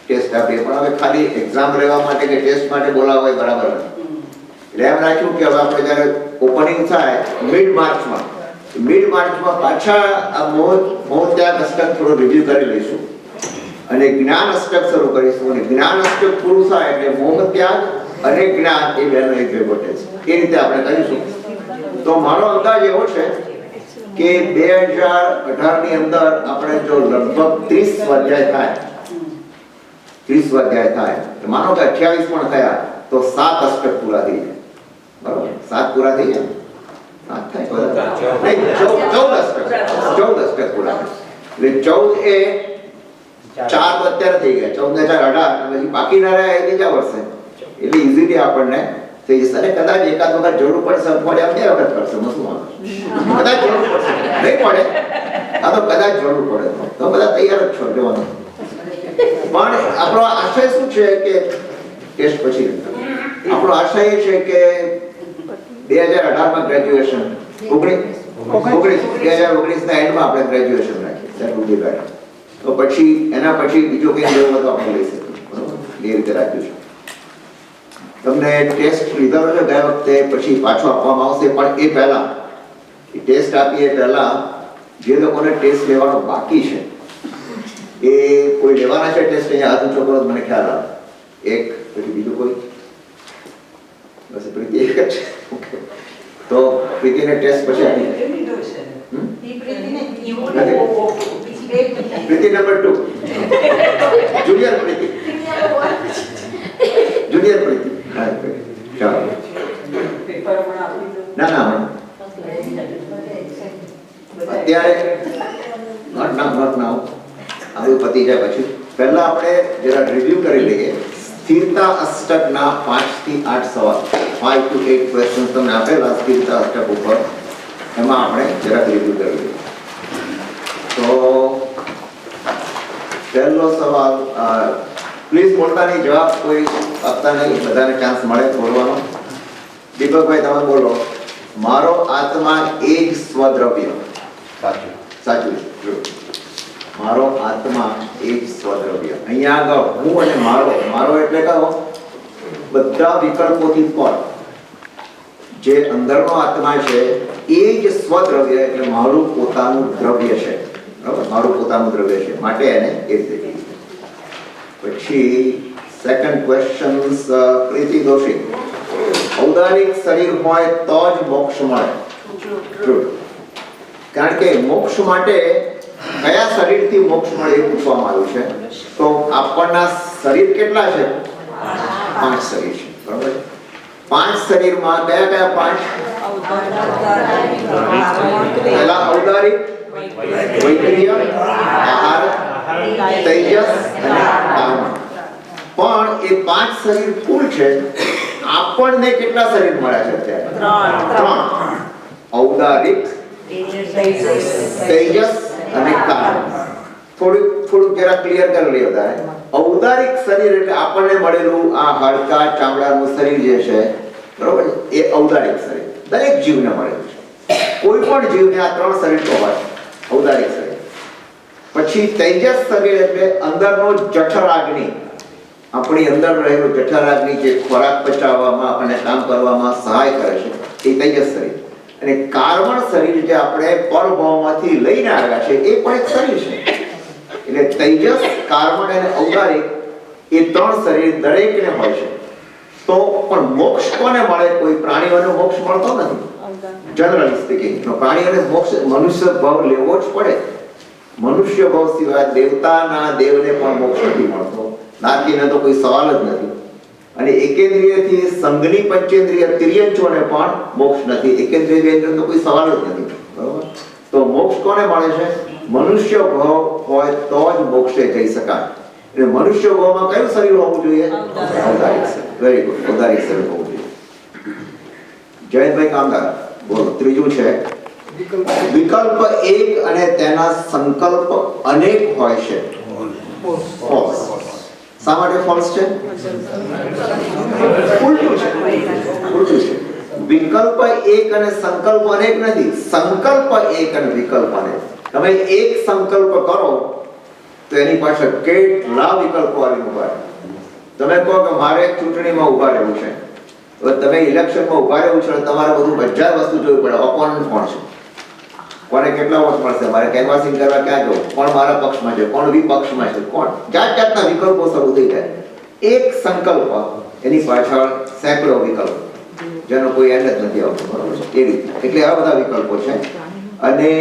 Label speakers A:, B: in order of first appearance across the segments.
A: Test આપીએ, પણ હવે ખાલી એક્ઝામ લેવા માટે કે ટેસ્ટ માટે બોલાવવા હોય બરાબર નથી. એટલે એમ રાખ્યું કે હવે આપણે જ્યારે ઓપનિંગ થાય મિડ માર્ચમાં પાછા આ મોહ ત્યાગ અષ્ટક થોડું રિવ્યુ કરી લઈશું અને જ્ઞાન અષ્ટક શરૂ કરીશું. અને જ્ઞાન અષ્ટક પૂરું થાય એટલે મોહ ત્યાગ અને જ્ઞાન એ બેનો એક ભેગો છે. એ રીતે આપણે કરીશું. તો મારો અંદાજ એવો છે કે 2018 ની અંદર આપણે જો લગભગ 30 સ્વાધ્યાય થાય, માનો કે 28 પણ થયા તો 7 અષ્ટક પૂરા થઈ જાય. બરોબર, 7 પૂરા થઈ જાય, 7 થાય નહીં 14 અષ્ટક પૂરા. એટલે 14 એ 4 અત્યારે થઈ ગયા, 14 ને 4 18, પછી બાકીના રહ્યા એ બીજા વર્ષે. એટલે ઈઝીલી આપણને થઈ જશે. અને કદાચ એકાદ વખત જરૂર પડશે, અઠવાડિયા 2 વખત કરશે, કદાચ જરૂર પડશે, નહીં પડે આ તો કદાચ જરૂર પડે તો બધા તૈયાર જ છો જવાનું. પણ આપણો આશય શું છે કે ટેસ્ટ પછી આપણો આશય એ છે કે 2018 માં ગ્રેજ્યુએશન 2019 ના એન્ડમાં આપણે ગ્રેજ્યુએશન રાખીએ, સેટ ઉડી બેઠા. તો પછી એના પછી બીજો કંઈ લેવો તો આપણે લઈ શકીએ. બરોબર, એ રીતે રાખ્યું છે. તમને ટેસ્ટ લીધો છે ગયા વખતે, પછી પાછો આપવામાં આવશે. પણ એ પહેલા ટેસ્ટ આપીએ પહેલા જે લોકોને ટેસ્ટ લેવાનો બાકી છે એ કોઈ લેવાના છે ટેસ્ટ? અહીંયા હાથ ઊંચો કરો, મને ખ્યાલ આવે. એક, પછી બીજું કોઈ? બસ પ્રીતિ એક જ છે. ઓકે, તો પ્રીતિને ટેસ્ટ પછી આપી પ્રીતિ નંબર 2 જુનિયર પ્રીતિ. ચાલો ના અત્યારે આવું પતી જાય પછી પહેલા આપણે જરા રિવ્યુ કરી લઈએ. સ્થિરતા અષ્ટકના 5 થી 8 સવાલ, 5 to 8 ક્વેશ્ચન તમને આપેલા સ્થિરતા અષ્ટક ઉપર, એમાં આપણે જરા રિવ્યુ કરી લઈએ. તો પહેલો સવાલ, પ્લીઝ બોલતા નહીં, જવાબ કોઈ આપતા નહીં, બધાને ચાન્સ મળે બોલવાનો. દીપકભાઈ તમે બોલો. મારો આત્મા એ જ સ્વદ્રવ્ય. સાચું. મારો આત્મા એ જ સ્વદ્રવ્ય. અહીંયા આગળ હું અને મારો એટલે કહો બધા વિકલ્પોથી પર જે અંદરનો આત્મા છે એ જ સ્વદ્રવ્ય, એટલે મારું પોતાનું દ્રવ્ય છે. બરાબર, મારું પોતાનું દ્રવ્ય છે, માટે એને એ રીતે. પછી સેકન્ડ ક્વેશ્ચન, પ્રીતિ દોશી. ઔદારિક શરીર હોય તો જ મોક્ષ મળે. કારણ કે મોક્ષ માટે કયા શરીરથી મોક્ષ મળે એ પૂછવામાં આવ્યું છે. તો આપણના શરીર કેટલા છે? 5 શરીર છે. બરાબર, 5 શરીરમાં કયા કયા 5? પહેલા ઔદારિક, વૈક્રિય, આહાર, તેજસ અને કામ. પણ એ 5 શરીર કુલ છે. આપણને કેટલા શરીર મળ્યા છે અત્યારે? 3. ઔદારિક, તેજસ અને કામ. થોડું જરા ક્લિયર કરી લઈએ. ઔદારિક શરીર એટલે આપણને મળેલું આ હાડકા ચામડાનું શરીર જે છે, બરોબર, એ ઔદારિક શરીર દરેક જીવને મળેલું છે. કોઈ પણ જીવને આ 3 શરીર તો હોય, ઔદારિક શરીર. પછી તેજસ શરીર એટલે અંદરનો જઠરાગ્નિ, આપણી અંદર રહેલું જઠરાગ્નિ જે ખોરાક પચાવવામાં અને કામ કરવામાં સહાય કરે છે, એ તેજસ શરીર. અને કાર્બન શરીર જે આપણે પરભવમાંથી લઈને આવ્યા છે એ પણ એક શરીર છે. એટલે તેજસ, કાર્બન અને ઔદારિક એ 3 શરીર દરેકને હોય છે. તો પણ મોક્ષ કોને મળે? કોઈ પ્રાણીઓને મોક્ષ મળતો નથી. જનરલી સ્પીકિંગ પ્રાણીઓને મોક્ષ મનુષ્ય ભાવ લેવો જ પડે. મનુષ્ય ભાવ સિવાય દેવતાના દેવને પણ મોક્ષ નથી મળતો. નારકીને તો કોઈ સવાલ જ નથી. અને એકેન્દ્રિયથી સંઘની પંચેન્દ્રિય તિર્યંચોને પણ મોક્ષ નથી. એકેન્દ્રિય વ્યંજન તો કોઈ સવાલ જ નથી. બરોબર, તો મોક્ષ કોને મળે છે? મનુષ્ય ભાવ હોય તો જ મોક્ષે જઈ શકાય. એટલે મનુષ્ય ભાવમાં કયું શરીર હોવું જોઈએ? ઔદારિક શરીર. વેરી ગુડ, ઔદારિક શરીર હોવું જોઈએ. જયંતભાઈ કામદાર બોલો. ત્રીજું છે વિકલ્પ એક અને તેના સંકલ્પ અનેક હોય છે. ફોલ્સ. શા માટે ફોલ્સ છે? ઉલટું છે. વિકલ્પ એક અને સંકલ્પ અનેક નથી. સંકલ્પ એક અને વિકલ્પ અનેક. તમે એક સંકલ્પ કરો તો એની પાછળ કેટલા વિકલ્પો આવીને ઉભા રહે. તમે કહો કે મારે ચૂંટણીમાં ઉભા રહેવું છે, તો તમે ઇલેક્શનમાં ઉભા રહેવું છે, તમારે બધું બધા વસ્તુ જોવી પડે. ઓપોનન્ટ કોણ છે, કોને કેટલા વોટ મળશે, મારે કેનવાસિંગ કરવા ક્યાં જવું, કોણ મારા પક્ષમાં છે, કોણ વિપક્ષમાં છે, કોણ, જાત જાતના વિકલ્પો શરૂ થઈ જાય. એક સંકલ્પ એની પાછળ સેંકડો વિકલ્પ, જેનો કોઈ એન્ડ જ નથી આવતો, બરોબર છે? એ રીતે એટલે આ બધા વિકલ્પો છે. અને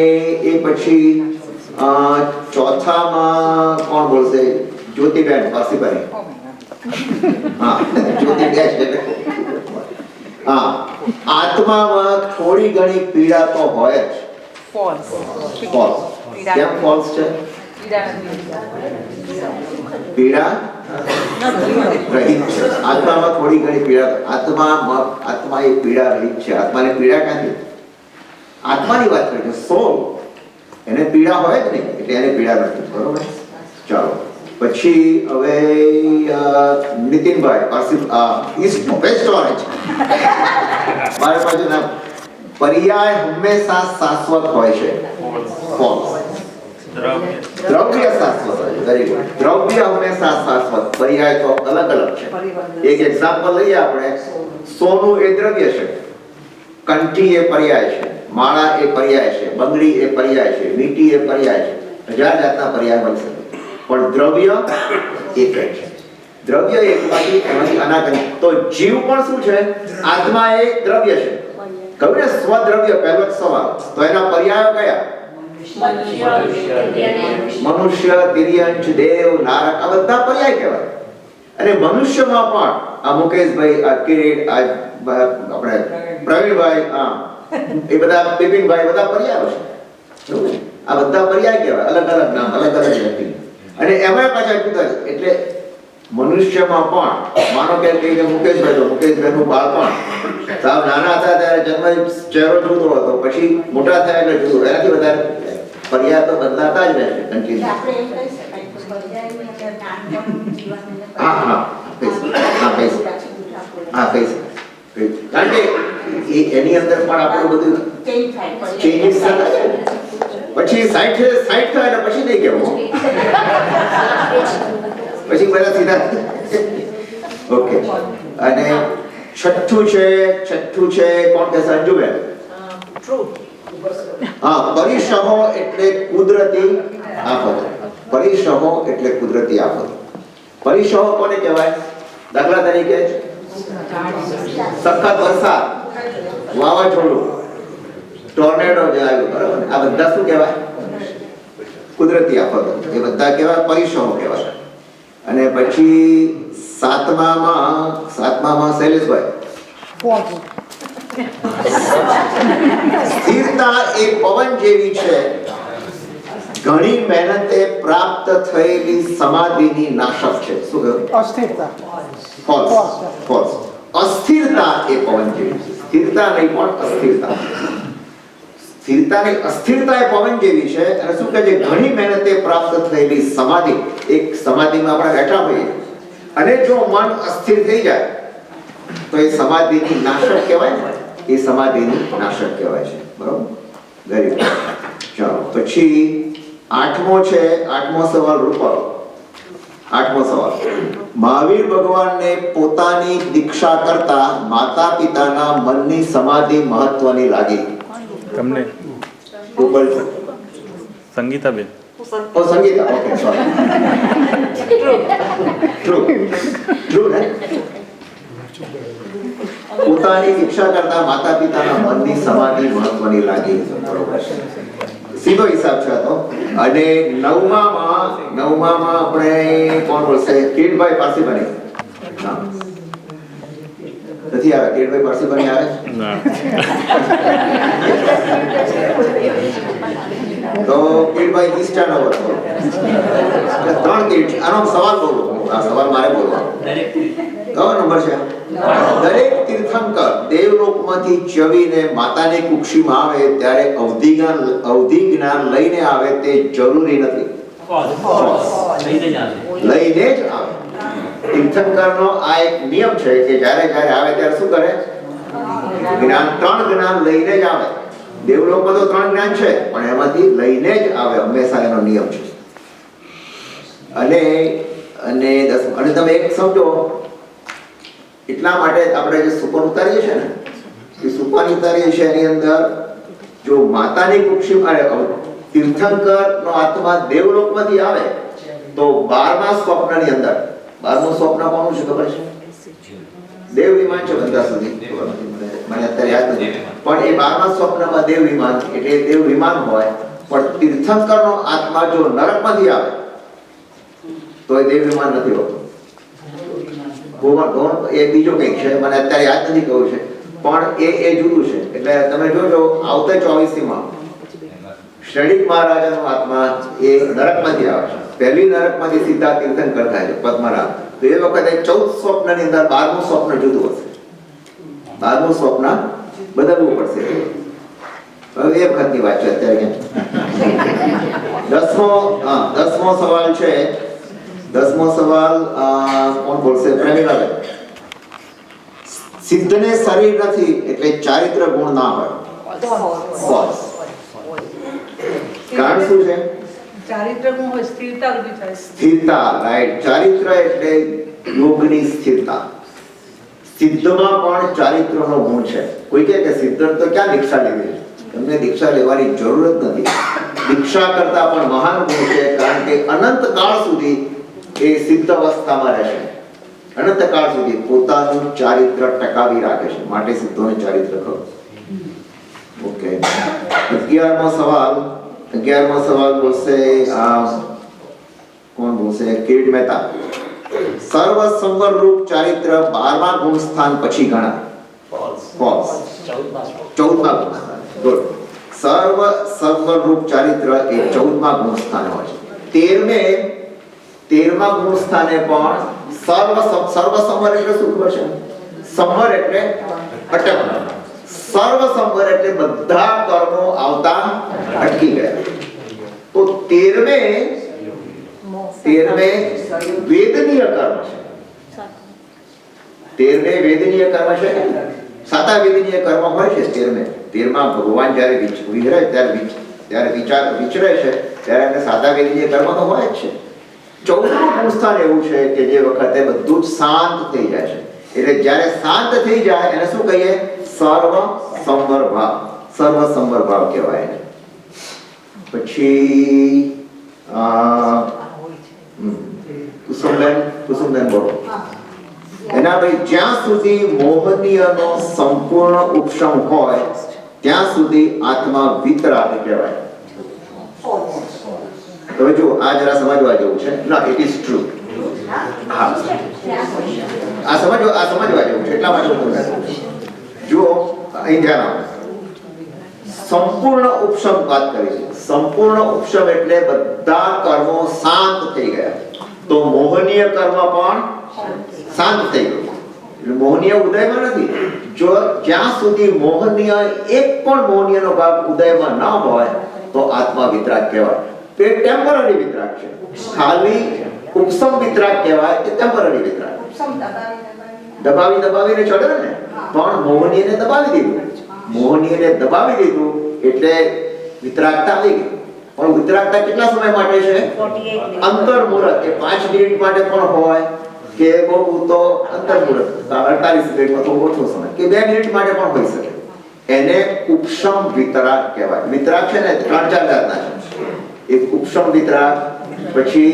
A: એ પછી ચોથામાં કોણ બોલશે? જ્યોતિબેન પાસીબારી. હા, જ્યોતિબેન. હા, આત્મામાં થોડી ઘણી પીડા તો હોય જ. ફોલ્સ. કેમ ફોલ્સ છે? પીડા રહિત છે. આત્મામાં થોડી ઘણી પીડા, આત્મા એ પીડા રહિત છે. આત્માને પીડા ક્યાંથી? આત્માની વાત કરીએ છીએ, સોલ, એને પીડા હોય જ નહીં, એટલે એને પીડા નથી, બરોબર? ચાલો પછી હવે નીતિનભાઈ પાસે ઈસ્ટ વેસ્ટ ઓરેન્જ. મારી પાસે ના પર્યાય હંમેશા શાશ્વત હોય છે. ફોલ્સ. દ્રવ્ય શાશ્વત હોય છે. Very good. દ્રવ્ય હંમેશા શાશ્વત, પર્યાય તો અલગ અલગ છે. એક એક્ઝામ્પલ લઈએ આપણે. સોનું એ દ્રવ્ય છે, કંઠી એ પર્યાય છે, માળા એ પર્યાય છે, બંગડી એ પર્યાય છે, વીંટી એ પર્યાય છે, હજાર જાતના પર્યાય બની શકે, પણ દ્રવ્ય એક જ છે. દ્રવ્ય એકમાંથી એમાંથી અનાગત. તો જીવ પણ શું છે? આત્મા એ દ્રવ્ય છે. કહ્યું ને સ્વદ્રવ્ય, પહેલો જ સવાલ. તો એના પર્યાયો કયા? મનુષ્ય, તિર્યંશ, દેવ, નારક, આ બધા પર્યાય કહેવાય. અને મનુષ્યમાં પણ આ મુકેશભાઈ, આ કિરીટ, આ આપણે પ્રવીણભાઈ, એ બધા બિપિનભાઈ, બધા પર્યાયો છે. આ બધા પર્યાય કહેવાય, અલગ અલગ નામ, અલગ અલગ વ્યક્તિ. અને એમાં પાછા જુદા છે. એટલે મનુષ્યમાં પણ માનો કે મુકેશભાઈ, તો મુકેશભાઈનું બાળપણ સાવ નાના હતા ત્યારે જન્મ ચહેરો જુદો હતો, પછી મોટા થયા એટલે જુદો. એનાથી વધારે પર્યાય તો બદલાતા જ રહેશે. કારણ કે એની અંદર પણ આપણું બધું ચેન્જીસ થતા છે. પછી 60 થાય એટલે પછી નહીં કેવું, પછી બધા સીધા. ઓકે. અને છઠ્ઠું છે કોણ કે? સંજુબેન. હા, પરિશ્રમો એટલે કુદરતી આફતો. પરિશ્રમો એટલે કુદરતી આફતો. પરિશ્રમો કોને કહેવાય? દાખલા તરીકે સખત વરસાદ, વાવાઝોડું, ટોર્નેડો જે આવ્યું, બરાબર? આ બધા શું કહેવાય? કુદરતી આફતો. એ બધા કહેવાય પરિશ્રમો કહેવાય. અને પછી સાતમામાં શૈલેષભાઈ, સ્થિરતા એ પવન જેવી છે, ઘણી મહેનતે પ્રાપ્ત થયેલી સમાધિની નાશક છે. શું કહ્યું? અસ્થિરતા. ફોલ્સ. અસ્થિરતા એ પવન જેવી છે. સ્થિરતા નહીં, પણ અસ્થિરતા. અસ્થિરતા એ પવન જેવી છે. અને શું કહે છે? ઘણી મહેનતે પ્રાપ્ત થયેલી સમાધિ. એક સમાધિમાં આપણે બેઠા હોઈએ અને જો મન અસ્થિર થઈ જાય તો એ સમાધિની નાશક કહેવાય ને, એ સમાધિની નાશક કહેવાય છે, બરોબર? Very good. ચાલો પછી આઠમો સવાલ રૂપક. આઠમો સવાલ. મહાવીર ભગવાનને પોતાની દીક્ષા કરતા માતા પિતાના મનની સમાધિ મહત્વની લાગી. તમને સંગીતાબેન. સંગીતા. Okay, sorry. ટ્રુ ને? પોતાની દીક્ષા કરતા માતા પિતાના મનની સમાધિ મહત્વની લાગી, બરોબર? સીધો હિસાબ છે તો. અને નવમામાં આપણે કોણ બોલશે? કિરીટભાઈ પારસીબાની. નથી આવે? કિરીટભાઈ પારસીબાની આવે? તો કિરીટભાઈ ઈસ્ટર્ન ઓવર. 3 કિરીટ. આનો સવાલ બોલો. આ સવાલ મારે બોલવાનો. કયો નંબર છે? દરેક તીર્થંકર દેવલોકમાંથી ચવીને માતાની કુક્ષીમાં આવે ત્યારે અવધિ જ્ઞાન લઈને આવે તે જરૂરી નથી. લઈને જ આવે. તીર્થંકરનો આ એક નિયમ છે કે જ્યારે આવે ત્યારે શું કરે? ત્રણ જ્ઞાન લઈને જ આવે. દેવલોકમાં તો 3 જ્ઞાન છે, પણ એમાંથી લઈને જ આવે, હંમેશા એનો નિયમ છે. અને અને 10 અને તમે એક સમજો, એટલા માટે આપણે જે સુપન ઉતારીએ છીએ ને, એ સુપન ઉતારીએ છીએ એની અંદર જો માતાની કુક્ષી તીર્થંકરનો આત્મા દેવલોકમાંથી આવે તો 12મા સ્વપ્નની અંદર 12મું સ્વપ્ન કોનું છે ખબર છે? દેવ વિમાન છે બધા સુધી, મને અત્યારે યાદ નથી, પણ એ 12મા સ્વપ્નમાં દેવ વિમાન એટલે દેવ વિમાન હોય, પણ તીર્થંકરનો આત્મા જો નરકમાંથી આવે તો એ દેવ વિમાન નથી હોતું. ભુવન એ બીજો કંઈક છે, મને અત્યારે યાદ નથી કહ્યું છે, પણ એ જુદું છે. એટલે તમે જોજો આવતા 24માં શ્રેણિક મહારાજાનો આત્મા એ નરકમાંથી આવે છે, પહેલી નરકમાંથી સીધા તીર્થંકર થાય છે પદ્મનાભ. તો એ વખતે 14 સ્વપ્નની અંદર 12મું સ્વપ્ન જુદું હશે, 12મું સ્વપ્ન બદલવું પડશે. હવે એ વખતની વાત છે અત્યારે. 10મો સવાલ છે, 10મો સવાલ કોણ બોલશે? પ્રેમિલાબેન. સિદ્ધને શરીર નથી એટલે ચારિત્ર ગુણ ના હોય. ફોલ્સ. કારણ શું છે?
B: ચારિત્ર ગુણ હોય સ્થિરતા રૂપી થાય.
A: સ્થિરતા, રાઈટ. ચારિત્ર એટલે યોગની સ્થિરતા. સિદ્ધમાં પણ ચારિત્રનો ગુણ છે. કોઈ કહે કે સિદ્ધ તો ક્યાં દીક્ષા લેવી છે? તમને દીક્ષા લેવાની જરૂર જ નથી. દીક્ષા કરતા પણ મહાન ગુણ છે, કારણ કે અનંત કાળ સુધી એ સિદ્ધ અવસ્થામાં રહેશે. અનંત કાળ સુધી પોતાનું ચારિત્ર ટકાવી રાખે છે, માટે સિદ્ધોને ચારિત્ર કહો. ઓકે. 11મો સવાલ બોલશે કોણ બોલશે? કિરીટ મહેતા. સર્વ સંવર રૂપ ચારિત્ર 12મા ગુણ સ્થાન પછી ગણાય. ફોલ્સ. 14મા ગુણ સ્થાન. ગુડ. સર્વ સંવર રૂપ ચારિત્ર એ 14મા ગુણ સ્થાન હોય છે. 13મા ગુણ સ્થાને પણ સર્વ સંવર એટલે શું ખબર છે? સંવર એટલે અટકવું. સર્વ સંવર એટલે બધા કર્મો આવતા અટકી ગયા. તો 13મે વેદનીય કર્મ છે. 13મે વેદનીય કર્મ છે. 7 વેદનીય કર્મ હોય છે 13માં ભગવાન જ્યારે વિચરે ત્યારે વિચરે છે ત્યારે એને 7 વેદનીય કર્મ તો હોય જ છે. 14મું ગુણ સ્થાન એવું છે કે જે વખતે બધું જ શાંત થઈ જાય છે. એટલે જ્યારે શાંત થઈ જાય એને શું કહીએ? સર્વ સંવર ભાવ કહેવાય. પછી કુસુમબેન બોલો. એના ભાઈ જ્યાં સુધી મોહનીયનો સંપૂર્ણ ઉપશમ હોય ત્યાં સુધી આત્મા વિતરાગ કહેવાય. તો જો આ જરા સમજવા જેવું છે. ના, ઇટ ઇઝ ટ્રુ. હા, આ સમજવા જેવું છે. એટલા માટે હું તમને જો અહીં ધ્યાન આપો. સંપૂર્ણ ઉપશમ વાત કરી છે. સંપૂર્ણ ઉપશમ એટલે બધા કર્મો શાંત થઈ ગયા. તો મોહનીય કર્મ પણ શાંત થઈ ગયું. એટલે મોહનીય ઉદયમાં નથી. જો જ્યાં સુધી મોહનીય એક પણ મોહનીયનો ભાગ ઉદયમાં ન હોય તો આત્મા વિતરાગ કહેવાય. તે ટેમ્પરરી વિતરાગ છે. ખાલી ઉપશમ વિતરાગ કહેવાય. એ ટેમ્પરરી વિતરાગ. દબાવીને ચડે ને, પણ મોહનીયને દબાવી દીધું એટલે વિતરાગતા આવી ગઈ. પણ વિતરાગતા કેટલા સમય માટે છે? અંતર્મુહૂર્ત. એ 5 મિનિટ માટે પણ હોય કે બહુ તો અંતર્મુહૂર્ત 48 મિનિટમાં તો ઓછો સમય કે 2 મિનિટ માટે પણ હોઈ શકે. એને ઉપશમ વિતરાગ કહેવાય. વિતરાગ છે ને 3-4 જાતના છે. એક ઉપશમ વિતરાગ, પછી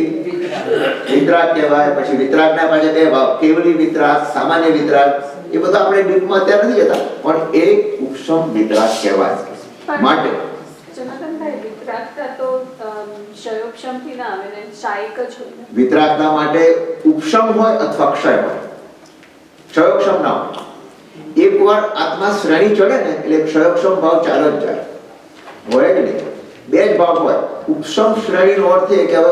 A: વિતરાગ કહેવાય, પછી વિતરાગના પાછા 2 ભાગ, કેવલી વિતરાગ, સામાન્ય વિતરાગ. એ બધા આપણે ડીપમાં અત્યારે નથી જતા, પણ એક ઉપશમ વિતરાગ કહેવાય. માટે વિતરાગતા માટે ઉપશમ હોય અથવા ક્ષય હોય. ક્ષયોક્ષમ ના હોય. એકવાર આત્મા શ્રેણી ચડે ને એટલે ક્ષયોક્ષમ ભાવ ચાલે જ જાય. હોય કે નહીં? 2 જ ભાવ હોય. ઉપશમ શ્રેણીનો અર્થ એ કે હવે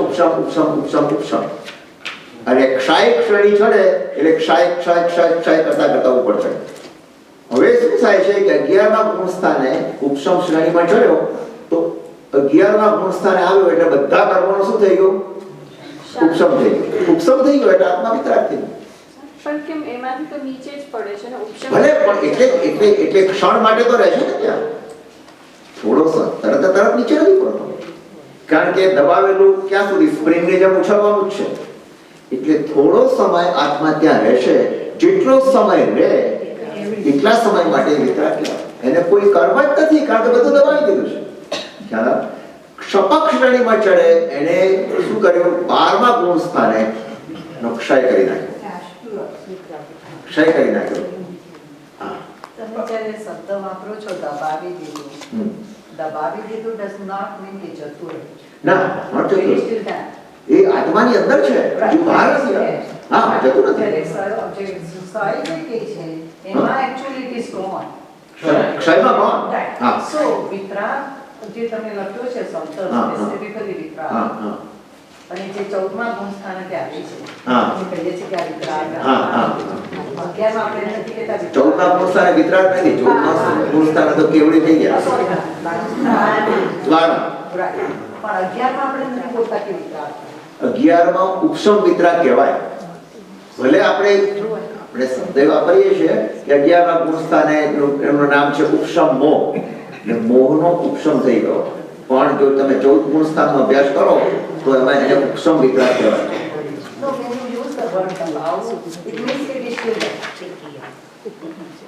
A: ઉપશમ અને ક્ષાયિક શ્રેણી ચડે એટલે ક્ષય કરતા ઉપર ચડે. હવે શું થાય છે કે 11મા ગુણ સ્થાને ઉપશમ શ્રેણીમાં ચડ્યો તો 11મા ગુણ સ્થાને આવ્યો એટલે બધા કર્મોનો શું થઈ ગયું? ઉપશમ થઈ ગયો એટલે આત્મા વિતરાગ થઈ ગયો.
C: પણ કેમ એમાંથી તો નીચે જ પડે છે ને ઉપશમ?
A: ભલે, પણ એટલે ક્ષણ માટે તો રહેશે ને ત્યાં. થોડો તરત નીચે નથી પડતો. કારણ કે દબાવેલું ક્યાં સુધી સ્પ્રિંગની જેમ ઉછળવાનું જ છે. એટલે થોડો સમય આત્મા ત્યાં રહેશે, જેટલો સમય રહે એટલા સમય માટે વિતરાગ કહેવાય. એને કોઈ કર્મ જ નથી, કારણ કે બધું દબાવી દીધું છે. ખ્યાલ આવે? ક્ષપક શ્રેણીમાં ચડે એને શું કર્યું? 12મા ગુણ સ્થાને નો ક્ષય કરી નાખ્યો. ક્ષય કરી નાખ્યો. હા.
D: તમે જ્યારે શબ્દ વાપરો છો દબાવી દીધું, દબાવી દીધું ડઝ નોટ મીન કે જતું રહે.
A: ના, not જતું રહે. એ આત્માની અંદર છે, હજુ બહાર નથી. હા, જતું નથી.
D: એમાં actually it is gone.
A: ક્ષયમાં કોણ?
D: Right.
A: હા.
D: So, વિતરાગ જે તમે લખ્યો છે શબ્દ
A: હા,
D: specifically વિતરાગ,
A: હા, હા.
D: અને જે 14મા ગુણ સ્થાનકે આવી છે,
A: હા.
D: આપણે કહીએ છીએ કે આ વિતરાગ.
A: હા, હા.
D: 11માં આપણે નથી કહેતા વિતરાગ.
A: 14મા ગુણ સ્થાને વિતરાગ નથી. 14મા ગુણ સ્થાને તો કેવડી થઈ ગયા.
D: Sorry,
A: 12મા.
D: right. પણ 11માં આપણે નથી બોલતા કે વિતરાગ.
A: 11મા ઉપસમ વિતરાગ કહેવાય. ભલે આપણે શબ્દ વાપરીએ છીએ કે 11મા ગુણ સ્થાને એમનું નામ છે ઉપસમ મોહ, એટલે મોહનો ઉપસમ થઈ ગયો. પણ જો તમે 14 ગુણ સ્થાનમાં અભ્યાસ કરો તો એમાં એને ઉપસમ વિતરાગ કહેવાય.
D: No, when you use the word allow, it means it is still there.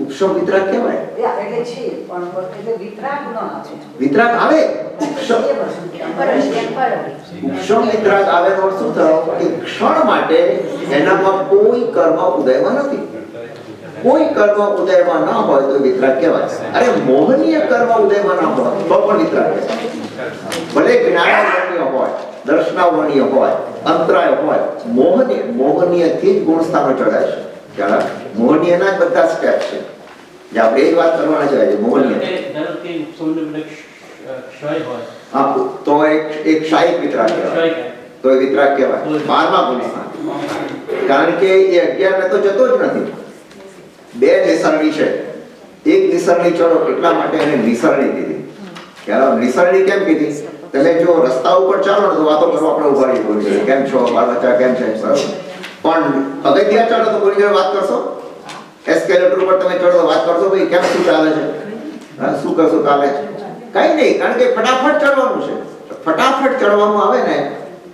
A: ઉપસમ વિતરાગ કહેવાય.
D: Yeah, એટલે છે, પણ એટલે વિતરાગ ન આવે.
A: વિતરાગ આવે. ઉપસમ વિતરાગ આવે નો અર્થ શું થયો? કે ક્ષણ માટે એનામાં કોઈ કર્મ ઉદયમાં નથી. કોઈ કર્મ ઉદયમાં ન હોય તો વિતરાગ કહેવાય. અરે મોહનીય કર્મ ઉદયમાં ન હોય તો પણ વિતરાગ કહેવાય. ભલે જ્ઞાનાવરણીય હોય, દર્શનાવરણીય હોય, અંતરાય હોય, મોહનીયથી જ ગુણ સ્થાનો ચડાય છે. ખ્યાલ આવે? મોહનીયના જ બધા સ્ટેપ છે જે આપણે એ જ વાત કરવાના છે આજે. મોહનીય હા, તો એક શાહિક વિતરાગ કહેવાય. તો એ વિતરાગ કહેવાય 12મા ગુણ સ્થાન. કારણ કે એ 11 ને તો જતો જ નથી. બે નિસરણી છે. એક નિસરણી ચડો એટલા માટે એને નિસરણી કીધી. ખ્યાલ આવે? નિસરણી કેમ કીધી? તમે જો રસ્તા ઉપર ચાલો ને તો વાતો કરો, આપણે ઉભા રહી બોલીએ કેમ છો, બાળ બચ્ચા કેમ છે, બરાબર. પણ પગથિયા ચાલો તો કોઈ જોડે વાત કરશો? એસ્કેલેટર ઉપર તમે ચડો તો વાત કરશો ભાઈ કેમ શું ચાલે છે, હા શું કરશો કાલે? કઈ નહીં, કારણ કે ફટાફટ ચડવાનું છે. ફટાફટ ચડવાનું આવે ને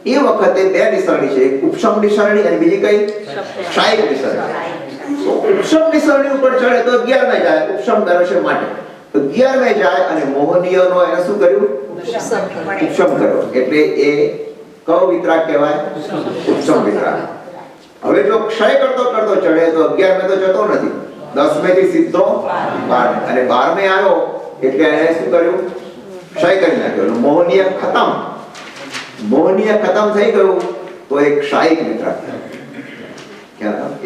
A: એ વખતે બે નિસરણી છે, એક ઉપસમ નિસરણી અને બીજી કઈ શાહિક નિસરણી. તો ઉપસમ નિસરણી ઉપર ચડે તો 11માં જાય, ઉપસમ કરે છે માટે 11માં જાય અને મોહનીયનો એને શું કર્યું? ઉપસમ કર્યો. એટલે એ કયો વિતરાગ કહેવાય? ઉપસમ વિતરાગ. હવે જો ક્ષય કરતો કરતો ચડે તો 11માં તો જતો નથી, 10માં થી સીધો 12, અને 12માં આવ્યો એટલે એને શું કર્યું? ક્ષય કરી નાખ્યો. મોહનીય ખતમ. મોહનીય ખતમ થઈ ગયું તો એક શાહિક વિતરાગ થયો.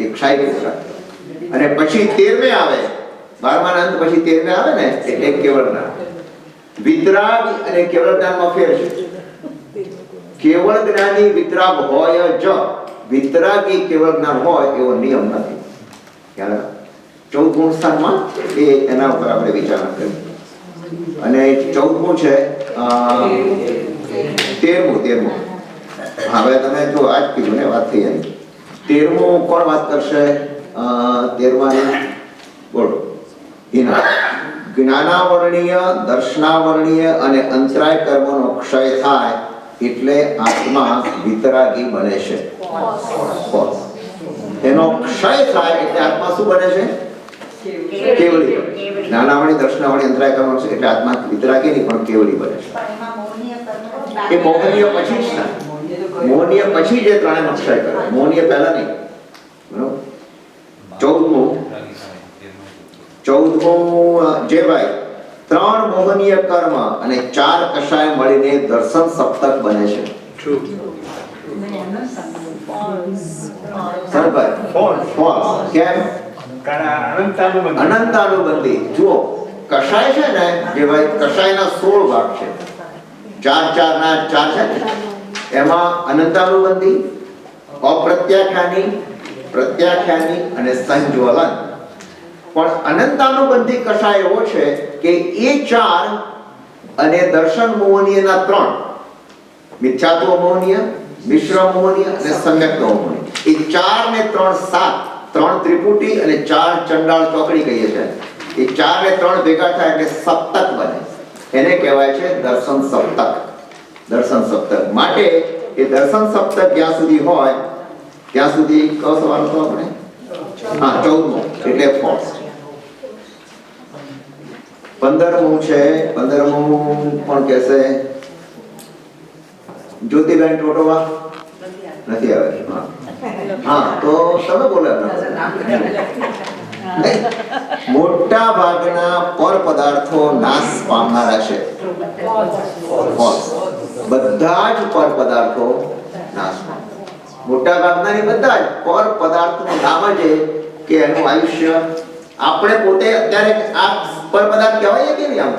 A: એક શાહિક વિતરાગ. અને પછી 13માં આવે, 12મા અંત પછી 13માં આવે ને એટલે કેવળ જ્ઞાન. વિતરાગ અને કેવળ જ્ઞાનમાં ફેર છે. કેવળ જ્ઞાની વિતરાગ હોય જ, વિતરાગી કેવળ જ્ઞાન હોય એવો નિયમ નથી. ખ્યાલ આવે? 14 ગુણ સ્થાનમાં એ એના ઉપર આપણે વિચારણા કરીએ. અને 14 ગુણ છે 13મું. હવે તમે જો આજ કીધું ને વાત થઈ જાય. 13મું કોણ વાત કરશે? 13માની બોલો. જ્ઞાનાવરણીય, દર્શનાવરણીય અને અંતરાય કર્મનો ક્ષય થાય એટલે આત્મા વિતરાગી બને છે. એનો ક્ષય થાય એટલે આત્મા શું બને છે? કેવળી બને. જ્ઞાનાવરણી, દર્શનાવરણી, અંતરાય કર્મનો ક્ષય એટલે આત્મા વિતરાગી નહીં પણ કેવળી બને છે. એ મોહનીય પછી જ થાય. મોહનીય પછી જે ત્રણે ક્ષય કરે, મોહનીય પહેલા નહીં. બરોબર? 14મું જે ભાઈ 3 મોહનીય કર્મ અને 4 કષાય મળીને દર્શન સપ્તક બને છે. કેમ? અનંતાનુબંધી. જુઓ, કષાય છે ને જે ભાઈ, કષાયના 16 ભાગ છે. 4 ના 4 છે ને, એમાં અનંતાનુબંધી, અપ્રત્યાખ્યાની, પ્રત્યાખ્યાની અને સંજ્વલન. પણ અનંતાનુબંધી કષાય એવો છે કે એ 4 અને દર્શન મોહનીયના 3, મિથ્યાત્વ મોહનીય, મિશ્ર મોહનીય અને સમ્યક મોહનીય, એ 4 ને 3 7, 3 ત્રિપુટી અને 4 ચંડાળ ચોકડી કહીએ છીએ. એ 4 ને 3 ભેગા થાય એટલે સપ્તક બને. એને કહેવાય છે દર્શન સપ્તક. દર્શન સપ્તક માટે એ દર્શન સપ્તક જ્યાં સુધી હોય ત્યાં સુધી કયો સવાલ હતો આપણે? હા, 14મો એટલે ફોર્સ. 15મું છે. 15મું કોણ કહેશે? જ્યોતિબેન ટોટોવા નથી આવે. હા, તો તમે બોલો. મોટા ભાગના પર પદાર્થો નાશ પામનારા છે. બધા જ પર પદાર્થો નાશ પામે. મોટા ભાગના ની બધા જ પર પદાર્થનું નામ જ કે એનું આયુષ્ય આપણે પોતે અત્યારે આ પર પદાર્થ કહેવાય કે નહીં? આમ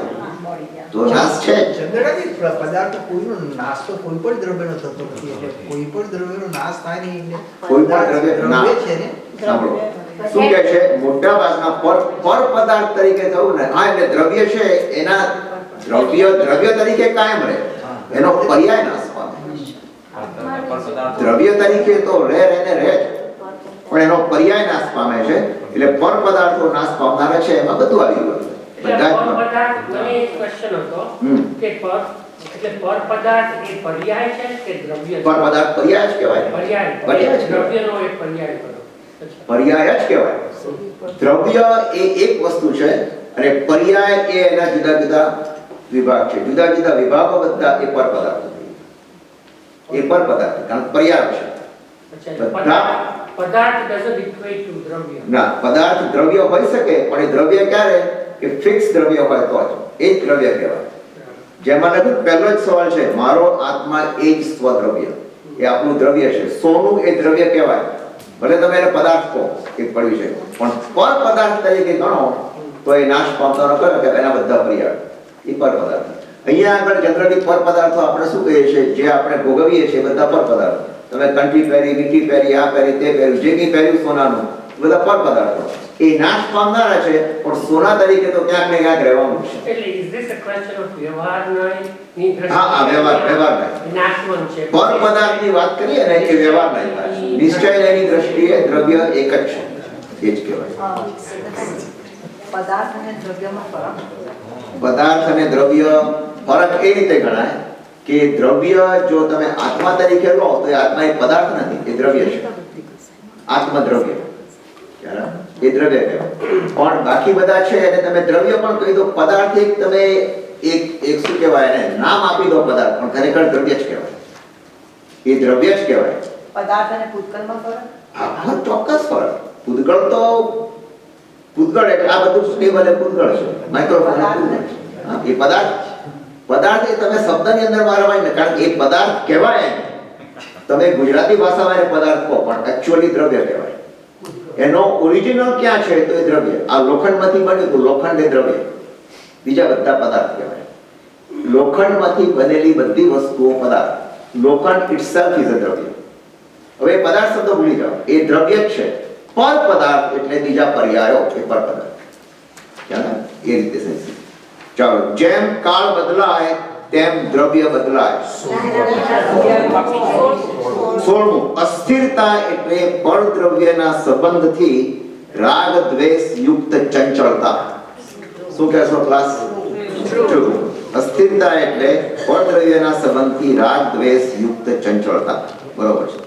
A: તો નાશ છે.
E: જનરલી પદાર્થ કોઈનો નાશ તો કોઈ પણ દ્રવ્યનો થતો નથી. એટલે કોઈ પણ દ્રવ્યનો નાશ થાય નહીં.
A: કોઈ પણ દ્રવ્ય
E: છે ને
A: સાંભળો શું કહે છે? મોટા ભાગના પર પદાર્થ તરીકે થવું ને. હા, એટલે દ્રવ્ય છે એના દ્રવ્ય તરીકે કાયમ રહે, એનો પર્યાય નાશ પામે. દ્રવ્ય તરીકે તો રહે ને રહે, પણ એનો પર્યાય નાશ પામે છે. એટલે પર પદાર્થો નાશ પામનારા છે. એમાં બધું આવી ગયું. બધા જ
F: પદાર્થ. મને એક ક્વેશ્ચન હતો કે પર પદાર્થ એ પર્યાય છે કે દ્રવ્ય?
A: પર પદાર્થ પર્યાય જ કહેવાય.
F: પર્યાય દ્રવ્યનો એક પર્યાય કરો.
A: પર્યાય જ કહેવાય. દ્રવ્ય એ એક વસ્તુ છે અને પર્યાય એ એના જુદા જુદા વિભાગ છે. જુદા જુદા વિભાગો બધા એ પર પદાર્થ. એ પર પદાર્થ કારણ પર્યાય છે.
F: પદાર્થ doesn't equate to દ્રવ્ય.
A: ના, પદાર્થ દ્રવ્ય હોઈ શકે, પણ એ દ્રવ્ય ક્યારે? કે ફિક્સ દ્રવ્ય હોય તો જ એ જ દ્રવ્ય કહેવાય. જેમાં લગભગ પહેલો જ સવાલ છે, મારો આત્મા એ જ સ્વદ્રવ્ય. એ આપણું દ્રવ્ય છે. સોનું એ દ્રવ્ય કહેવાય, ભલે તમે એને પદાર્થ કહો, એ પડ્યું છે, પણ પર પદાર્થ તરીકે ગણો તો એ નાશ પામતો ન કરે કે એના બધા પર્યાય એ પર પદાર્થ. અહીંયા આગળ જનરલી પર પદાર્થો આપણે શું કહીએ છીએ? જે આપણે ભોગવીએ છીએ બધા પર પદાર્થો. તમે કંઠી પહેરી, વીંટી પહેરી, આ પહેરી, તે પહેર્યું, જે કંઈ પહેર્યું સોનાનું, બધા પર પદાર્થો. એ નાશ પામનારા છે, પણ સોના તરીકે તો ક્યાંક ને ક્યાંક રહેવાનું છે.
F: એટલે is this a question of વ્યવહારની દ્રષ્ટિએ?
A: હા, વ્યવહાર
F: નાશવંત છે.
A: પર પદાર્થની વાત કરીએ ને એ વ્યવહાર નહીં થાય. નિશ્ચયની દ્રષ્ટિએ દ્રવ્ય એક જ છે. એ જ કહેવાય.
D: પદાર્થ અને દ્રવ્યમાં ફરક.
A: પદાર્થ અને દ્રવ્ય ફરક એ રીતે ગણાય કે દ્રવ્ય જો તમે આત્મા તરીકે લો તો એ આત્મા એ પદાર્થ નથી, એ દ્રવ્ય છે. આત્મદ્રવ્ય એ દ્રવ્ય કહેવાય. પણ બાકી બધા છે એને તમે દ્રવ્ય પણ કહી દો. પદાર્થ એક તમે એક શું કહેવાય એને નામ આપી દો પદાર્થ, પણ ખરેખર દ્રવ્ય જ કહેવાય. એ દ્રવ્ય જ કહેવાય.
D: પદાર્થ અને પૂતગલમાં ફરક.
A: હા, ચોક્કસ ફરક. પૂતગળ એટલે આ બધું સ્ટેબલ એ પૂતગળ છે. માઇક્રોફોન હા, એ પદાર્થ એ તમે શબ્દની અંદર મારવાય ને, કારણ કે એ પદાર્થ કહેવાય. તમે ગુજરાતી ભાષામાં એને પદાર્થ કહો, પણ એક્ચ્યુઅલી દ્રવ્ય કહેવાય. એનો ઓરિજિનલ ક્યાં છે તો એ દ્રવ્ય. આ લોખંડમાંથી બન્યું તો લોખંડ એ દ્રવ્ય. બીજા બધા પદાર્થ કહેવાય. લોખંડમાંથી બનેલી બધી વસ્તુઓ પદાર્થ. લોખંડ ઇટસેલ્ફ ઇઝ અ દ્રવ્ય. હવે પદાર્થ શબ્દ ભૂલી જાઓ, એ દ્રવ્ય જ છે. પર પદાર્થ એટલે બીજા પર્યાયો એ પર પદાર્થ. ચાલો એ રીતે સમજી. ચાલો, જેમ કાળ બદલાય તેમ દ્રવ્ય બદલાય. 16મું અસ્થિરતા એટલે પર દ્રવ્યના સંબંધથી રાગ દ્વેષ યુક્ત ચંચળતા. શું કહેશો ક્લાસ? અસ્થિરતા એટલે પર દ્રવ્યના સંબંધથી રાગ દ્વેષ યુક્ત ચંચળતા. બરોબર છે.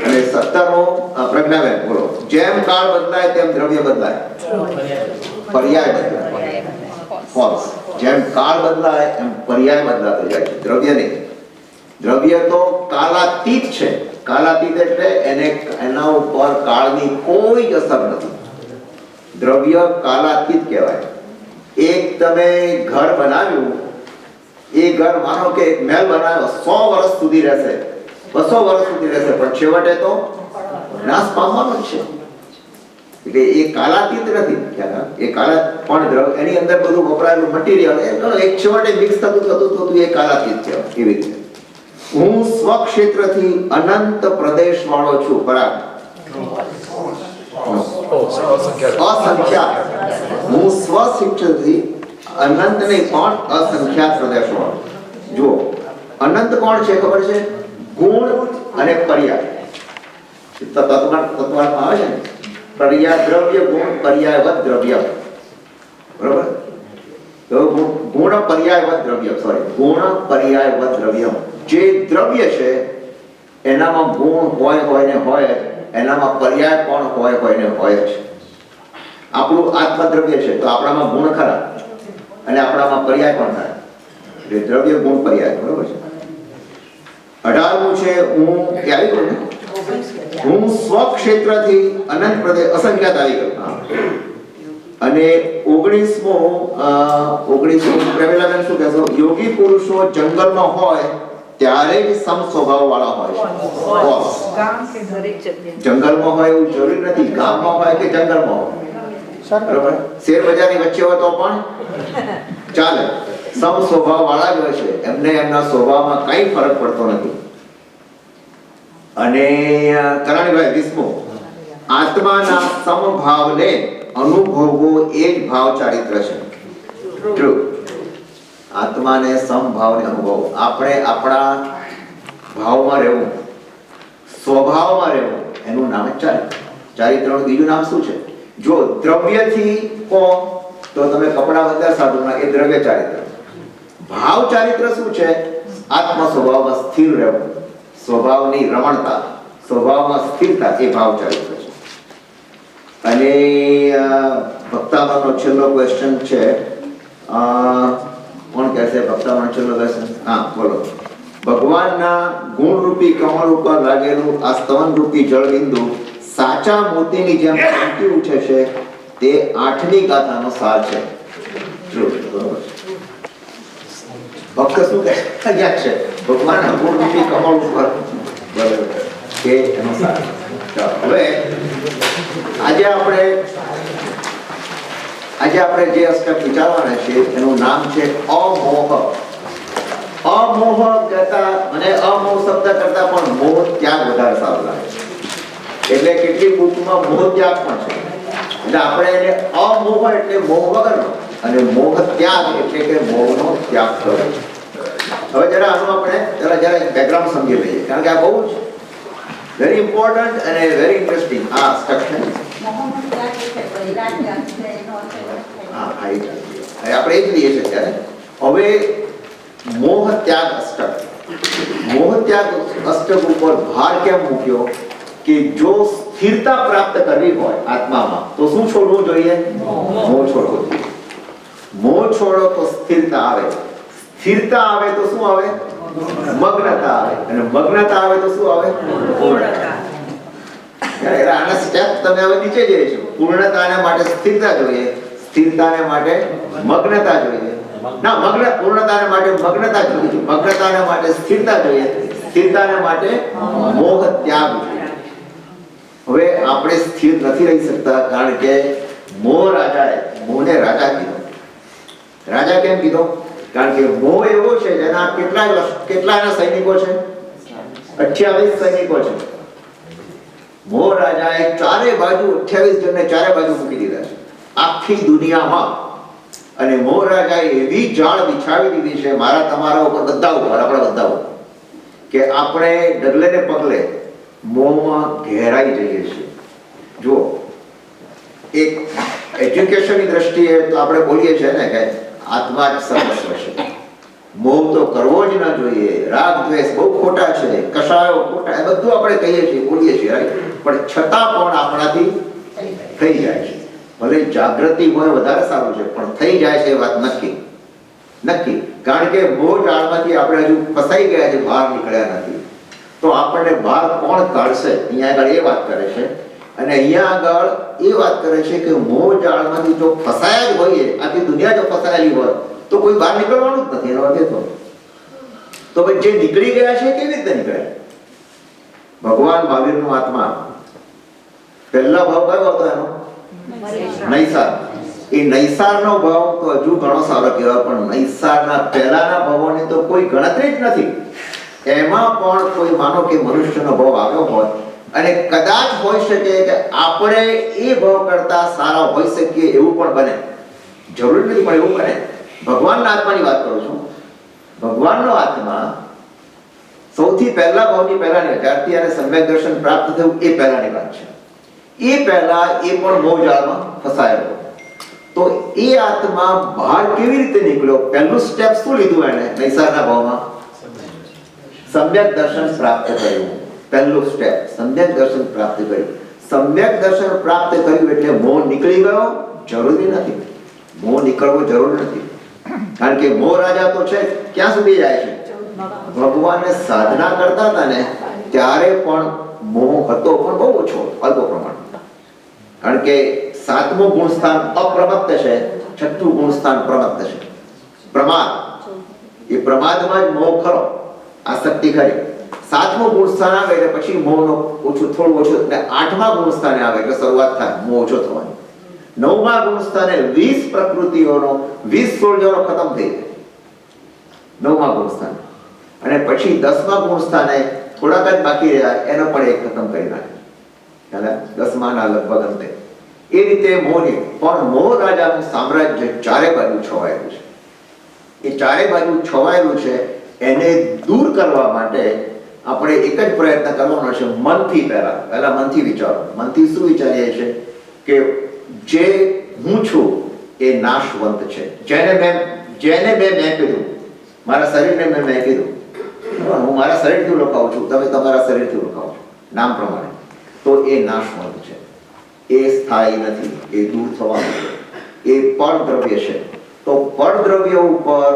A: અને 17મો પ્રજ્ઞાબેન બોલો. જેમ કાળ બદલાય તેમ દ્રવ્ય બદલાય. પર્યાય બદલાય. ફોલ્સ. જેમ કાળ બદલાય એમ પર્યાય બદલાતો જાય છે, દ્રવ્ય નહીં. દ્રવ્ય તો કાલાતીત છે. કાલાતીત એટલે એના ઉપર કાળની કોઈ જ અસર નથી. દ્રવ્ય કાલાતીત કહેવાય. એક તમે ઘર બનાવ્યું, એ ઘર માનો કે એક મહેલ બનાવ્યો, 100 વર્ષ સુધી રહેશે, 200 વર્ષ સુધી રહેશે, પણ છેવટે તો નાશ પામવાનો જ છે. એટલે એ કાલાતીત નથી. એ પણ એની અંદર બધું વપરાયેલું મટીરિયલ એક છેવટે મિક્સ થતું એ કાલાતીત કહેવાય. એવી રીતે હું સ્વક્ષેત્રથી અનંત પ્રદેશ વાળો છું. બરાબર. અસંખ્યાત. હું સ્વક્ષેત્રથી અનંત નહીં પણ અસંખ્યાત પ્રદેશ વાળો. જુઓ, અનંત કોણ છે ખબર છે? ગુણ અને પર્યાય. તત્વમાં આવે છે ને, પર્યાય દ્રવ્ય ગુણ પર્યાયવત દ્રવ્ય. બરોબર? તો ગુણ પર્યાયવત દ્રવ્ય, સોરી, ગુણ પર્યાયવત દ્રવ્ય, જે દ્રવ્ય છે એનામાં ગુણ હોય ને હોય જ, એનામાં પર્યાય પણ હોય ને હોય જ. આપણું આત્મદ્રવ્ય છે તો આપણામાં ગુણ ખરા અને આપણામાં પર્યાય પણ ખરા, એટલે દ્રવ્ય ગુણ પર્યાય, બરોબર છે. 18મું છે હું કે આવી ગયું ને, હું સ્વક્ષેત્રથી અનંત પ્રદેશ અસંખ્યાત આવી ગયું. અને 19મું પ્રેમેલાબેન શું કહેશો? યોગી પુરુષો જંગલમાં હોય ત્યારે જ સમ સ્વભાવ વાળા હોય છે.
B: ગામ કે દરેક જગ્યાએ
A: જંગલમાં હોય એવું જરૂરી નથી, ગામમાં હોય કે જંગલમાં હોય, બરોબર. શેર બજારની વચ્ચે હોય તો પણ ચાલે, સમ સ્વભાવ વાળા જ હોય છે, એમને એમના સ્વભાવમાં કઈ ફરક પડતો નથી. અને કરાણીભાઈ 20મું, આત્માના સમભાવને અનુભવવો એ જ ભાવ ચારિત્ર છે. ટ્રુ. આત્માને સમભાવને અનુભવ, આપણે આપણા ભાવમાં રહેવું, સ્વભાવમાં રહેવું, એનું નામ જ ચારિત્ર. ચારિત્રનું બીજું નામ શું છે? જો દ્રવ્યથી કહો તો તમે કપડા બધા સાધુના, એ દ્રવ્ય ચારિત્ર. ભાવ ચારિત્ર શું છે? આત્મ સ્વભાવમાં સ્થિર રહેવું, સ્વભાવની રમણતા, સ્વભાવમાં સ્થિરતા, એ ભાવ ચારિત્ર છે. અને ભક્તામણનો છેલ્લો ક્વેશ્ચન છે, કોણ કહેશે ભક્તામણ છેલ્લો ક્વેશ્ચન? હા બોલો. ભગવાનના ગુણરૂપી કમળ ઉપર લાગેલું આ સ્તવનરૂપી જળબિંદુ સાચા મોતીની જેમ ચમકી ઉઠે છે, તે 8મી ગાથાનો સાર છે. બરોબર. ભક્ત શું કહે છે? ભગવાનના ગુણરૂપી કમળ ઉપર, બરોબર, કે એનો સાર. હવે આજે આપણે જે અષ્ટક વિચારવાના છે એનું નામ છે અમોહ. અમોહ કહેતા મને અમોહ શબ્દ કરતા પણ મોહ ત્યાગ વધારે સારું લાગે છે, એટલે કેટલીક બુકમાં મોહ ત્યાગ પણ છે, એટલે આપણે એને અમોહ એટલે મોહ વગરનો અને મોહ ત્યાગ એટલે કે મોહનો ત્યાગ કરો. હવે જરા આનું આપણે જરા બેકગ્રાઉન્ડ સમજી લઈએ, કારણ કે આ બહુ જ વેરી ઇમ્પોર્ટન્ટ અને વેરી ઇન્ટરેસ્ટિંગ આ અષ્ટક છે. આપણે એ જ લઈએ છીએ ત્યારે. હવે મોહ ત્યાગ અષ્ટક, મોહ ત્યાગ અષ્ટક ઉપર ભાર કેમ મૂક્યો? કે જો સ્થિરતા પ્રાપ્ત કરવી હોય આત્મામાં તો શું છોડવું જોઈએ? મોહ છોડવો જોઈએ. મોહ છોડો તો સ્થિરતા આવે, સ્થિરતા આવે તો શું આવે? મગ્નતા આવે, અને મગ્નતા આવે તો શું આવે? પૂર્ણતા. આના સ્ટેપ તમે હવે નીચે જઈએ છો. પૂર્ણતાને માટે સ્થિરતા જોઈએ, સ્થિરતાને માટે મગ્નતા જોઈએ, પૂર્ણતાને માટે મગ્નતા જોઈએ, મગ્નતાને માટે સ્થિરતા જોઈએ, સ્થિરતાને માટે મોહ ત્યાગ જોઈએ. હવે આપણે સ્થિર નથી રહી શકતા, કારણ કે મોહ રાજાએ મોહને રાજા કીધો. રાજા કેમ કીધો? કારણ કે મોહ એવો છે જેના કેટલા સૈનિકો છે? 28 સૈનિકો છે. મોહ રાજાએ ચારે બાજુ 28 જણને ચારે બાજુ મૂકી દીધા છે આખી દુનિયામાં. અને મોહ રાજાએ એવી જાળ બિછાવી દીધી છે મારા તમારા ઉપર, બધા ઉપર, આપણા બધા ઉપર, કે આપણે ડગલે ને પગલે મોહમાં ઘેરાઈ જઈએ છીએ. જો એક એજ્યુકેશનની દ્રષ્ટિએ તો આપણે બોલીએ છીએ ને કે આત્મા જ સર્વસ્વ છે, મોહ તો કરવો જ ન જોઈએ, રાગ દ્વેષ બહુ ખોટા છે, કશાયો ખોટા, એ બધું આપણે કહીએ છીએ, બોલીએ છીએ, પણ છતાં પણ આપણાથી થઈ જાય છે. ભલે જાગૃતિ હોય વધારે સારું છે, પણ થઈ જાય છે એ વાત નક્કી. કારણ કે મોહ જાળમાંથી આપણે હજુ ફસાઈ ગયા છે, બહાર નીકળ્યા નથી. તો આપણને બહાર કોણ કાઢશે? અહીંયા આગળ એ વાત કરે છે. અને અહીંયા આગળ એ વાત કરે છે કે મોહ જાળમાંથી જો ફસાયા જ હોઈએ, આખી દુનિયા જો ફસાયેલી હોય તો કોઈ બહાર નીકળવાનું જ નથી. એનો અર્થ એ થયો. તો ભાઈ જે નીકળી ગયા છે કેવી રીતે નીકળ્યા? ભગવાન મહાવીરનો આત્મા પહેલા ભાવ કયો હતો એનો? નૈસાર. એ નૈસારનો ભાવ તો હજુ ઘણો સારો કહેવાય, પણ નૈસારના પહેલાના ભાવોની તો કોઈ ગણતરી જ નથી. એમાં પણ કોઈ માનો કે મનુષ્યનો ભાવ આવ્યો હોય, અને કદાચ હોઈ શકે કે આપણે એ ભાવ કરતા સારા હોઈ શકીએ, એવું પણ બને. જરૂર નથી પણ એવું બને. ભગવાનના આત્માની વાત કરું છું. ભગવાનનો આત્મા સૌથી પહેલા ભાવની પહેલાની, જ્યારથી આને સમ્યક દર્શન પ્રાપ્ત થયું એ પહેલાની વાત છે. એ પહેલા એ પણ મોહ જાળમાં ફસાયેલો. તો એ આત્મા બહાર કેવી રીતે નીકળ્યો? પહેલું સ્ટેપ શું લીધું એને નૈસારના ભાવમાં? સમ્યક દર્શન પ્રાપ્ત કર્યું. પહેલું સ્ટેપ સમ્યક દર્શન પ્રાપ્ત કર્યું. સમ્યક દર્શન પ્રાપ્ત કર્યું એટલે મોહ નીકળી ગયો? જરૂરી નથી. મોહ નીકળવો જરૂરી નથી. કારણ કે મોહ રાજા તો છે ક્યાં સુધી જાય છે? ભગવાનને સાધના કરતા હતા ને ત્યારે પણ મોહ હતો, પણ બહુ ઓછો, અલ્પ પ્રમાણમાં. કારણ કે 7મું ગુણ સ્થાન અપ્રમત્ત છે, 6થું ગુણ સ્થાન પ્રમત્ત છે. પ્રમાદ, એ પ્રમાદમાં જ મોહ ખરો, આસક્તિ ખરી. 7મું ગુણ સ્થાન આવે એટલે પછી મોહનો થોડું ઓછું, એટલે 8મા ગુણ સ્થાને આવે એટલે શરૂઆત થાય મોહ ઓછો થવાની. 9મા ગુણ સ્થાને 20 પ્રકૃતિઓનો 20 સોલ્જરો ખતમ થઈ જાય 9મા ગુણ સ્થાને. અને પછી 10મા ગુણ સ્થાને થોડાક જ બાકી રહ્યા, એનો પણ એક ખતમ કરી નાખે. 10માના લગભગ અંતે. એ રીતે મોહની પણ મોહ રાજાનું સામ્રાજ્ય ચારે બાજુ છવાયેલું છે. એ ચારે બાજુ છવાયેલું છે, એને દૂર કરવા માટે આપણે એક જ પ્રયત્ન કરવાનો છે. મનથી પહેલા મનથી વિચારો. મનથી શું વિચારીએ છે? કે જે હું છું એ નાશવંત છે. જેને મેં કીધું, મારા શરીરને મેં કીધું, હું મારા શરીરથી ઓળખાવું છું, તમે તમારા શરીરથી ઓળખાવો છો નામ પ્રમાણે. તો એ નાશવંત છે, એ સ્થાયી નથી, એ દૂર થવાનું છે, એ પરદ્રવ્ય છે. તો પરદ્રવ્ય ઉપર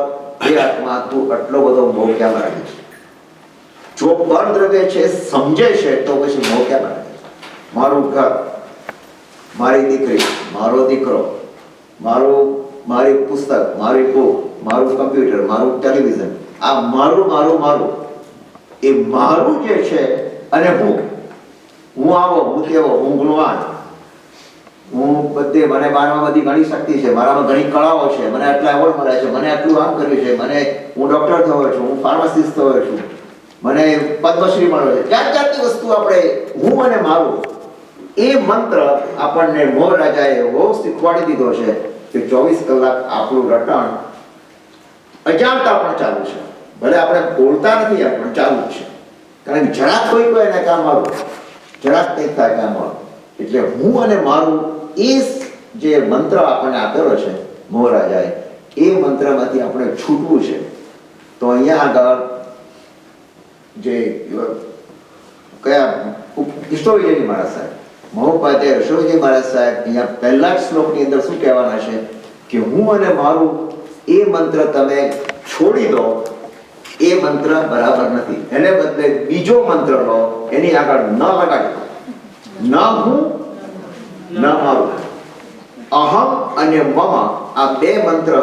A: એ આત્મા તું આટલો બધો મોહ કેમ રાખે છે? જો પરદ્રવ્ય છે સમજે છે તો પછી મોહ કેમ રાખે છે? મારું ઘર, મારી દીકરી, મારો દીકરો, મારી પુસ્તક, મારી બુક, મારું કમ્પ્યુટર, મારું ટેલિવિઝન, આ મારું મારું મારું. એ મારું જે છે અને હું આવો, હું તેવો, હું ગુણવાન, હું બધે, મને મારામાં બધી ઘણી શક્તિ છે, મારામાં ઘણી કળાઓ છે, મને આટલા એવોર્ડ મળ્યા છે, મને આટલું આમ કર્યું છે, હું ડોક્ટર થયો છું, હું ફાર્માસિસ્ટ થયો છું, મને પદ્મશ્રી મળ્યો છે. જાત જાતની વસ્તુ આપણે હું અને મારું, એ મંત્ર આપણને મોહ રાજાએ એવો શીખવાડી દીધો છે કે 24 કલાક આપણું રટણ અજાણતા પણ ચાલુ છે. ભલે આપણે બોલતા નથી, પણ ચાલુ જ છે. કારણ કે જરાક કોઈ એને કામ આવું, જરાક કંઈક થાય કામ આવું. એટલે હું અને મારું એ જે મંત્ર આપણને આપેલો છે મોહ રાજાએ, એ મંત્રમાંથી આપણે છૂટવું છે. તો અહીંયા આગળ જે કયા ઈશ્વરવિજયજી મહારાજ સાહેબ, મહોપાધ્યાય ઈશ્વરવિજય મહારાજ સાહેબ અહીંયા પહેલા જ શ્લોકની અંદર શું કહેવાના છે કે હું અને મારું એ મંત્ર તમે છોડી દો, એ મંત્ર બરાબર નથી. એને બદલે બીજો મંત્ર લો, એની આગળ ન લગાડી દો. ન હું ન મારું. અહમ અને મમ, આ બે મંત્ર,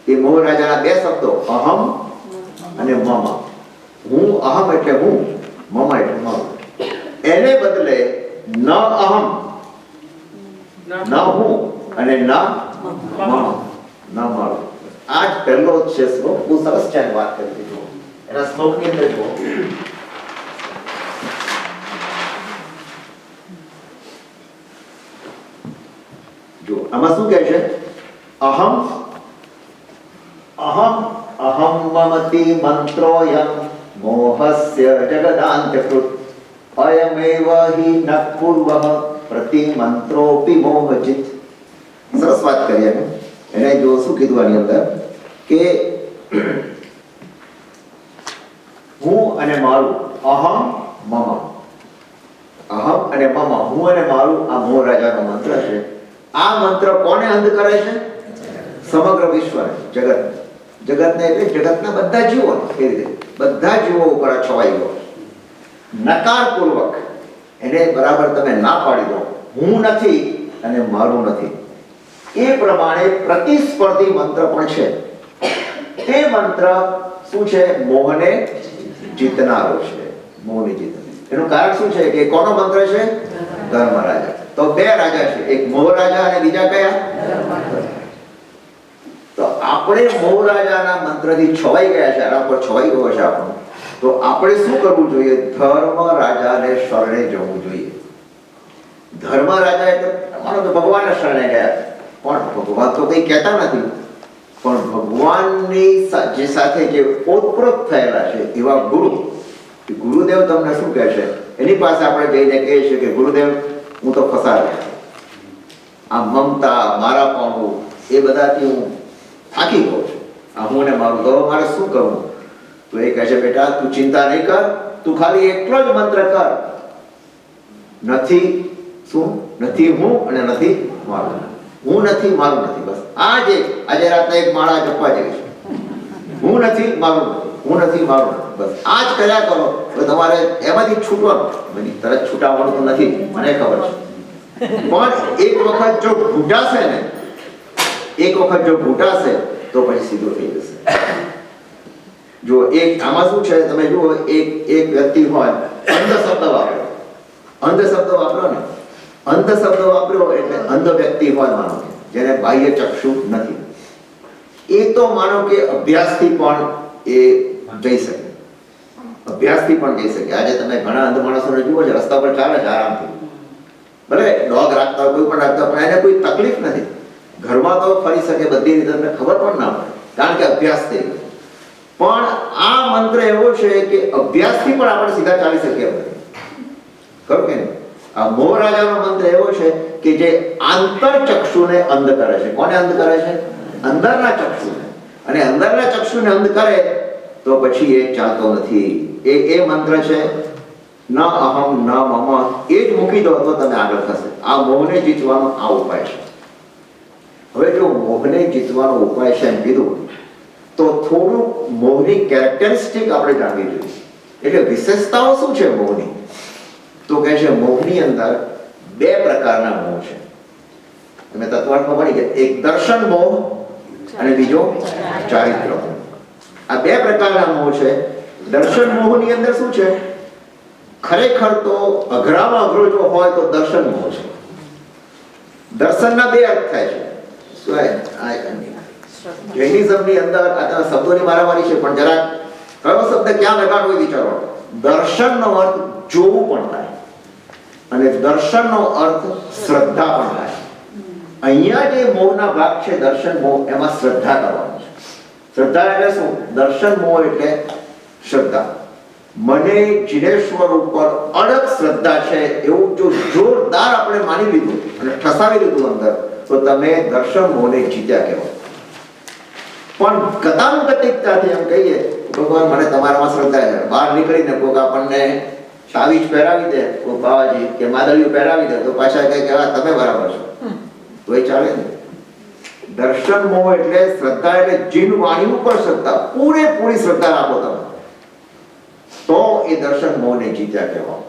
A: એ મોહ રાજાના બે શબ્દો, અહમ અને મમ. હું, અહમ એટલે હું, મમ એટલે મારું. એને બદલે ન અહમ, ન હું અને ન મમ, ન મારું. આ જ પહેલો છે શ્લોક. બહુ સરસ છે વાત કરી દીધું. એના શ્લોકની અંદર જુઓ, આમાં શું કહે છે? અહમ મમતિ મંત્રોયમ મોહસ્ય જગદાંતકૃત અયમેવ હિ ન પૂર્વઃ પ્રતિમંત્રોપી મોહજિત. સરસ વાત કરી એને જો શું કીધું આની અંદર કે હું અને મારું, અહમ મમ, અહમ અને મમ, હું અને મારું, આ મોહ રાજાનો મંત્ર છે. આ મંત્ર કોને અંધ કરે છે? સમગ્ર વિશ્વને, જગતને એટલે જગતના બધા જીવોને. એ રીતે બધા જીવો ઉપર છવાઈ ગયો. નકારપૂર્વક એને બરાબર તમે ના પાડી દો, હું નથી અને મારું નથી. એ પ્રમાણે પ્રતિસ્પર્ધી મંત્ર પણ છે. તે મંત્ર શું છે? મોહને જીતનારો છે. મોહની જીત. એનું કારણ શું છે કે કોનો મંત્ર છે? ધર્મ રાજા. તો બે રાજા છે, એક મોહ રાજા અને બીજા કયા? તો આપણે મોહ રાજાના મંત્રથી છવાઈ ગયા છે, આના પર છવાઈ ગયો છે આપણો. તો આપણે શું કરવું જોઈએ? ધર્મ રાજાને શરણે જવું જોઈએ. ધર્મ રાજા એટલે માનો તો ભગવાનને શરણે ગયા, પણ ભગવાન તો કંઈ કહેતા નથી, પણ ભગવાનની જે સાથે જે ઓતપ્રોત થયેલા છે એવા ગુરુદેવ તમને શું કહે છે? એની પાસે આપણે જઈને કહીએ છીએ કે ગુરુદેવ હું તો ફસાયો, આ મમતા, મારાપણું, એ બધાથી હું થાકી ગયો છું. આ હું ને મારું, તો મારે શું કરવું? તો એ કહે છે, બેટા તું ચિંતા નહીં કર, તું ખાલી એટલો જ મંત્ર કર, નથી શું? નથી હું અને નથી મારું. હું નથી, મારું નથી. બસ આજે રાતના એક માળા જપવા જેવી છે. હું નથી, મારું નથી. હું નથી, મારું નથી. બસ આ જ કર્યા કરો. તો તમારે એમાંથી છૂટવાનું. બની તરત છૂટાવાનું તો નથી, મને ખબર છે. પણ એક વખત જો ઘૂંટાશે ને, તો પછી સીધો થઈ જશે. જો એક આમાં શું છે, તમે જુઓ, એક વ્યક્તિ હોય, અંધ શબ્દ વાપર્યો ને, અંધ શબ્દ વાપર્યો એટલે અંધ વ્યક્તિ હોય, માનો કે જેને બાહ્ય ચક્ષુ નથી, એ તો માનો કે અભ્યાસથી પણ એ જઈ શકે. આજે તમે ઘણા અંધ માણસોને જુઓ છો, રસ્તા પર ચાલે છે આરામથી, ભલે ડોગ રાખતા હોય, કોઈ પણ રાખતા હોય, પણ એને કોઈ તકલીફ નથી. ઘરમાં તો ફરી શકે, બધી રીતે તમને ખબર પણ ના પડે, કારણ કે અભ્યાસ થઈ ગયો. પણ આ મંત્ર એવો છે કે અભ્યાસથી પણ આપણે સીધા ચાલી શકીએ. ખરું કે નહીં? આ મોહ રાજાનો મંત્ર એવો છે કે જે આંતર ચક્ષુને અંધ કરે છે. કોને અંધ કરે છે? અંદરના ચક્ષુને. અને અંદરના ચક્ષુને અંધ કરે તો પછી એ ચાલતો નથી. એ મંત્ર છે ન અહમ ન મમ. એ જ મૂકી દો તો તમે આગળ થશે. આ મોહને જીતવાનો આ ઉપાય છે. હવે જો મોહને જીતવાનો ઉપાય છે એમ કીધું, તો થોડું મોહની કેરેક્ટરિસ્ટિક આપણે જાણવી જોઈએ. એટલે વિશેષતાઓ શું છે મોહની? તો કહે છે મોહની અંદર બે પ્રકારના મોહ છે. તમે તત્વાર્થમાં ભણી ગયા. એક દર્શન મોહ અને બીજો ચારિત્ર મોહ. આ બે પ્રકારના મોહ છે. દર્શન મોહની અંદર શું છે? ખરેખર તો અઘરામાં અઘરો જો હોય તો દર્શન મોહ છે. દર્શનના બે અર્થ થાય છે. જૈનિઝમની અંદર આ શબ્દોની મારામારી છે, પણ જરાક કયો શબ્દ ક્યાં લગાડવો વિચારો. દર્શનનો અર્થ જોવું પણ થાય અને દર્શનનો અર્થ શ્રદ્ધા પણ થાય. અહીંયા જે મોહના ભાગ છે દર્શન મોહ, એમાં શ્રદ્ધા કરવાની છે. શ્રદ્ધા એટલે શું? દર્શન મોહ એટલે શ્રદ્ધા. મને જીનેશ્વર ઉપર અડગ શ્રદ્ધા છે એવું જો જોરદાર આપણે માની લીધું અને ઠસાવી લીધું અંદર, તો તમે દર્શન મોહને જીત્યા કહેવાય. પણ ગતાનુગતિકતાથી એમ કહીએ, ભગવાન મને તમારામાં શ્રદ્ધા છે, બહાર નીકળીને કોઈક આપણને તાવીજ પહેરાવી દે, કોઈ બાવાજી કે માદળિયું પહેરાવી દે, તો પાછા કહે કે તમે બરાબર છો, તો એ ચાલે ને. દર્શન મોહ એટલે શ્રદ્ધા, એટલે જીન વાણી ઉપર શ્રદ્ધા, પૂરેપૂરી શ્રદ્ધા રાખો તમે, તો એ દર્શન મોહને જીત્યા કહેવાય.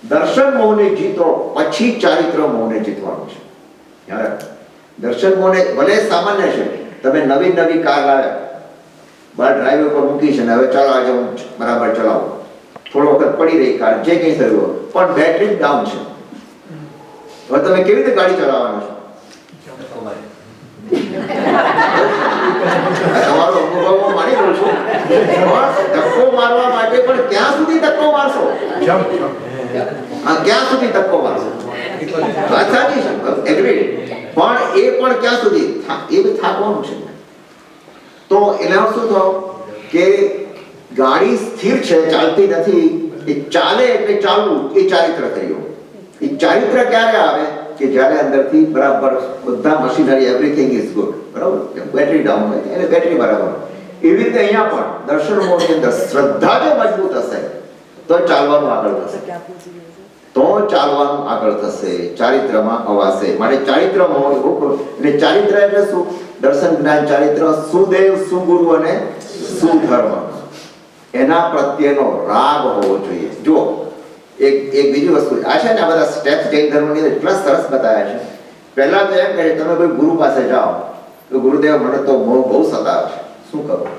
A: દર્શન મોહને જીતો પછી ચારિત્ર મોહને જીતવાનું છે. દર્શન મોહને ભલે સામાન્ય છે, તમે નવી કાર લાવ્યા, બહાર ડ્રાઈવર પર મૂકી છે ને હવે ચાલો આજે હું બરાબર ચલાવું, થોડો વખત પડી રહી કાર, જે કંઈ થયું, પણ બેટરી ડાઉન છે, હવે તમે કેવી રીતે ગાડી ચલાવવાના છો? તમારો અનુભવ હું માની લઉં છું, ધક્કો મારવા માટે પણ ક્યાં સુધી ધક્કો મારશો? ક્યાં સુધી ધક્કો મારશો? વાત સાચી છે, એગ્રી. પણ એ પણ ક્યાં સુધી? એ બી થાકવાનું છે. તો એના શું થયું કે ગાડી સ્થિર છે, ચાલતી નથી, એ ચાલે એટલે ચાલવું, એ ચારિત્ર થયું. એ ચારિત્ર ક્યારે આવે? કે જ્યારે અંદરથી બરાબર બધા મશીનરી, એવરીથિંગ ઇઝ ગુડ, બરાબર, બેટરી ડાઉન હોય એટલે બેટરી બરાબર. એવી રીતે અહીંયા પણ દર્શન મોહની અંદર શ્રદ્ધા જો મજબૂત હશે તો ચાલવાનું આગળ થશે, ચારિત્રમાં અવાશે. માટે ચારિત્ર મોહ, એટલે ચારિત્ર એટલે શું? દર્શન, જ્ઞાન, ચારિત્ર, સુદેવ, સુગુરુ અને સુધર્મ, એના પ્રત્યેનો રાગ હોવો જોઈએ. જો એક બીજી વસ્તુ આ છે ને, આ બધા સ્ટેપ્સ જૈન ધર્મની અંદર એટલા સરસ બતાવ્યા છે. પહેલા તો એમ કહે તમે કોઈ ગુરુ પાસે જાઓ તો ગુરુદેવ મને તો મોહ બહુ સતાવે છે, શું કરું?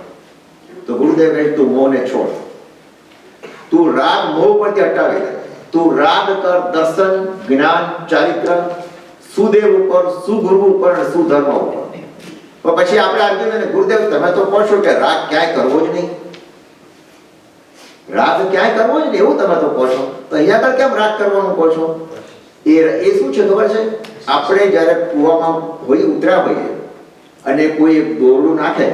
A: તો ગુરુદેવ કહે તું મોહને છોડ, તું રાગ મોહ પરથી હટાવી દે, તું રાગ કર દર્શન, જ્ઞાન, ચારિત્ર, સુદેવ ઉપર, સુગુરુ ઉપર અને સુધર્મ ઉપર. તો પછી આપણે આર્ગ્યુમેન્ટ, ગુરુદેવ તમે તો કહો છો કે રાગ ક્યાંય કરવો જ નહીં, રાગ ક્યાંય કરવો જ નહીં એવું તમે તો કહો છો, તો અહીંયા આગળ કેમ રાગ કરવાનું કહો છો? એ શું છે ખબર છે? આપણે જ્યારે કૂવામાં ઉતર્યા હોઈએ અને કોઈ એક દોરડું નાખે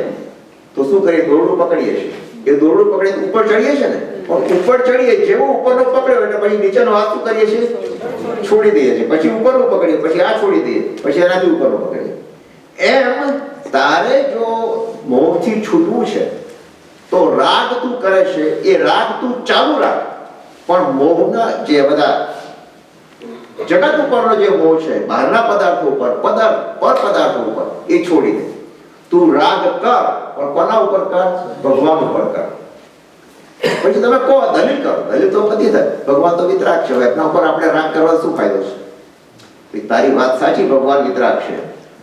A: તો શું કરીએ? દોરડું પકડીએ છીએ. એ દોરડું પકડીને ઉપર ચડીએ છીએ ને, પણ ઉપર ચડીએ જેવો ઉપરનો પકડ્યો એટલે પછી નીચેનો હાથ શું કરીએ છીએ? છોડી દઈએ છીએ, પછી ઉપરનું પકડીએ, પછી આ છોડી દઈએ, પછી એનાથી ઉપરનું પકડીએ. એમ તારે જો મોહથી છૂટવું છે તો રાગ તું કરે છે એ રાગ તું ચાલુ રાખ, પણ મોહના જે બધા જગત ઉપરનો જે મોહ છે, બહારના પદાર્થો ઉપર, પર પદાર્થો ઉપર, એ છોડી દે. તું રાગ કર, પણ કોના ઉપર કર? ભગવાન ઉપર કર. પછી તમે કહો દલીલ કરો, દલીલ તો બધી થાય, ભગવાન તો વિતરાગ છે, એમના ઉપર આપણે રાગ કરવા શું ફાયદો છે? તારી વાત સાચી, ભગવાન વિતરાગ છે,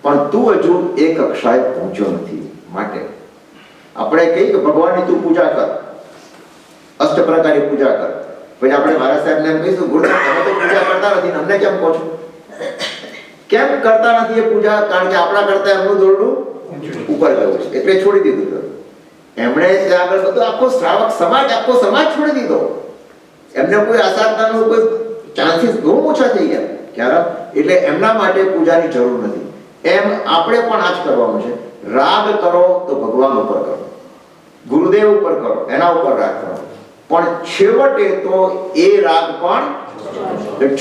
A: પણ તું હજુ એક કક્ષાએ પહોંચ્યો નથી. માટે આપણે કહીએ કે ભગવાનની તું પૂજા કર, અષ્ટપ્રકારની પૂજા કર. પછી આપણે મારા સાહેબને એમ કહીશું, ગુરુદેવ તમે તો પૂજા કરતા નથી, અમને કેમ કહો છો? કેમ કરતા નથી એ પૂજા? કારણ કે આપણા કરતા એમનું દોરડું ઉપર ગયું છે, એટલે છોડી દીધું. એમણે ત્યાં આગળ બધું આખો શ્રાવક સમાજ, આખો સમાજ છોડી દીધો. એમને કોઈ અસાધનાનો કોઈ ચાન્સીસ બહુ ઓછા થઈ ગયા. ક્યારે? એટલે એમના માટે પૂજાની જરૂર નથી. એમ આપણે પણ આ જ કરવાનું છે. રાગ કરો તો ભગવાન ઉપર કરો, ગુરુદેવ ઉપર કરો, એના ઉપર રાગ કરો, પણ છેવટે તો એ રાગ પણ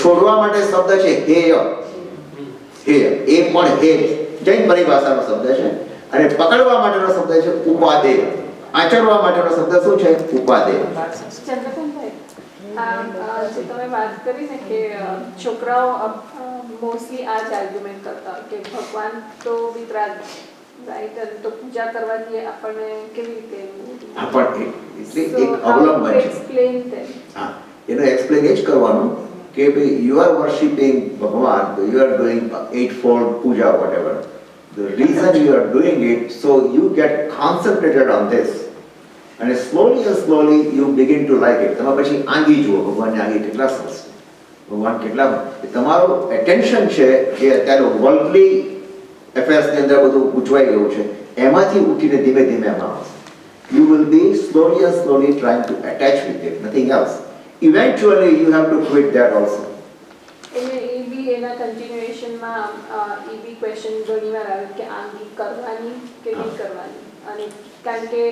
A: છોડવા માટે શબ્દ છે હેય. હેય એ પણ હે જૈન પરિભાષાનો શબ્દ છે, અને પકડવા માટેનો શબ્દ છે ઉપાદેય. આચરવા માટેનો શબ્દ શું છે? ઉપાદેય.
C: ચંદ્રકાંતભાઈ, જે તમે વાત કરી ને કે છોકરાઓ મોસ્ટલી આ જ આર્ગ્યુમેન્ટ કરતા હોય કે ભગવાન તો વિતરાગ, રાઈટ, તો પૂજા કરવાથી આપણને કેવી રીતે
A: એટલે એક અવલંબન છે.
C: એક્સપ્લેન ધેમ.
A: હા, એનો એક્સપ્લેન એ જ કરવાનું કે ભાઈ યુ આર વર્શિપિંગ ભગવાન, you are doing eightfold puja, whatever. The reason you are doing it, so you get concentrated on this, and slowly you begin to like it. તમે પછી આંગી જુઓ, ભગવાનની આંગી કેટલા સરસ છે, ભગવાન કેટલા, તમારું એટેન્શન છે જે અત્યારે વર્લ્ડલી અફેર્સની અંદર બધું ગૂંચવાઈ ગયું છે, એમાંથી ઉઠીને ધીમે ધીમે એમાં આવશે. You will be slowly trying to attach with it, nothing else. Eventually you have to quit that also.
C: એ બી એના કન્ટિન્યુએશનમાં એ બી ક્વેશ્ચન ઘણી વાર આવે કે આંગી કરવાની કે નહીં કરવાની, અને કારણ કે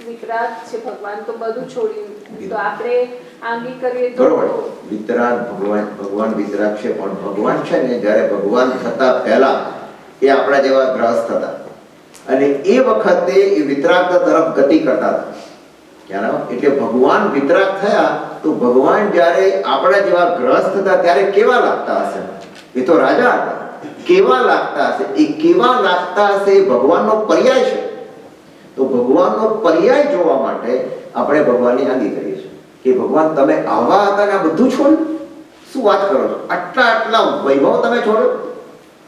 C: વિતરાગ છે ભગવાન તો બધું છોડી, તો આપણે આંગી કરીએ તો
A: બરોબર. વિતરાગ ભગવાન વિતરાગ છે, પણ ભગવાન છે ને જ્યારે ભગવાન થતા પહેલા એ આપણા જેવા ગ્રહસ્થ હતા, અને એ વખતે એ વિતરાગતા તરફ ગતિ કરતા હતા. એટલે ભગવાન વિતરાગ થયા તો ભગવાન જ્યારે આપણા જેવા ગ્રસ્ત હતા ત્યારે કેવા લાગતા હશે? એ તો રાજા હતા, કેવા લાગતા હશે? એ કેવા લાગતા હશે એ ભગવાનનો પર્યાય છે. તો ભગવાનનો પર્યાય જોવા માટે આપણે ભગવાનની આંગી કરીએ છીએ કે ભગવાન તમે આવા હતા ને આ બધું છોડ્યું? શું વાત કરો છો? આટલા વૈભવ તમે છોડ્યો,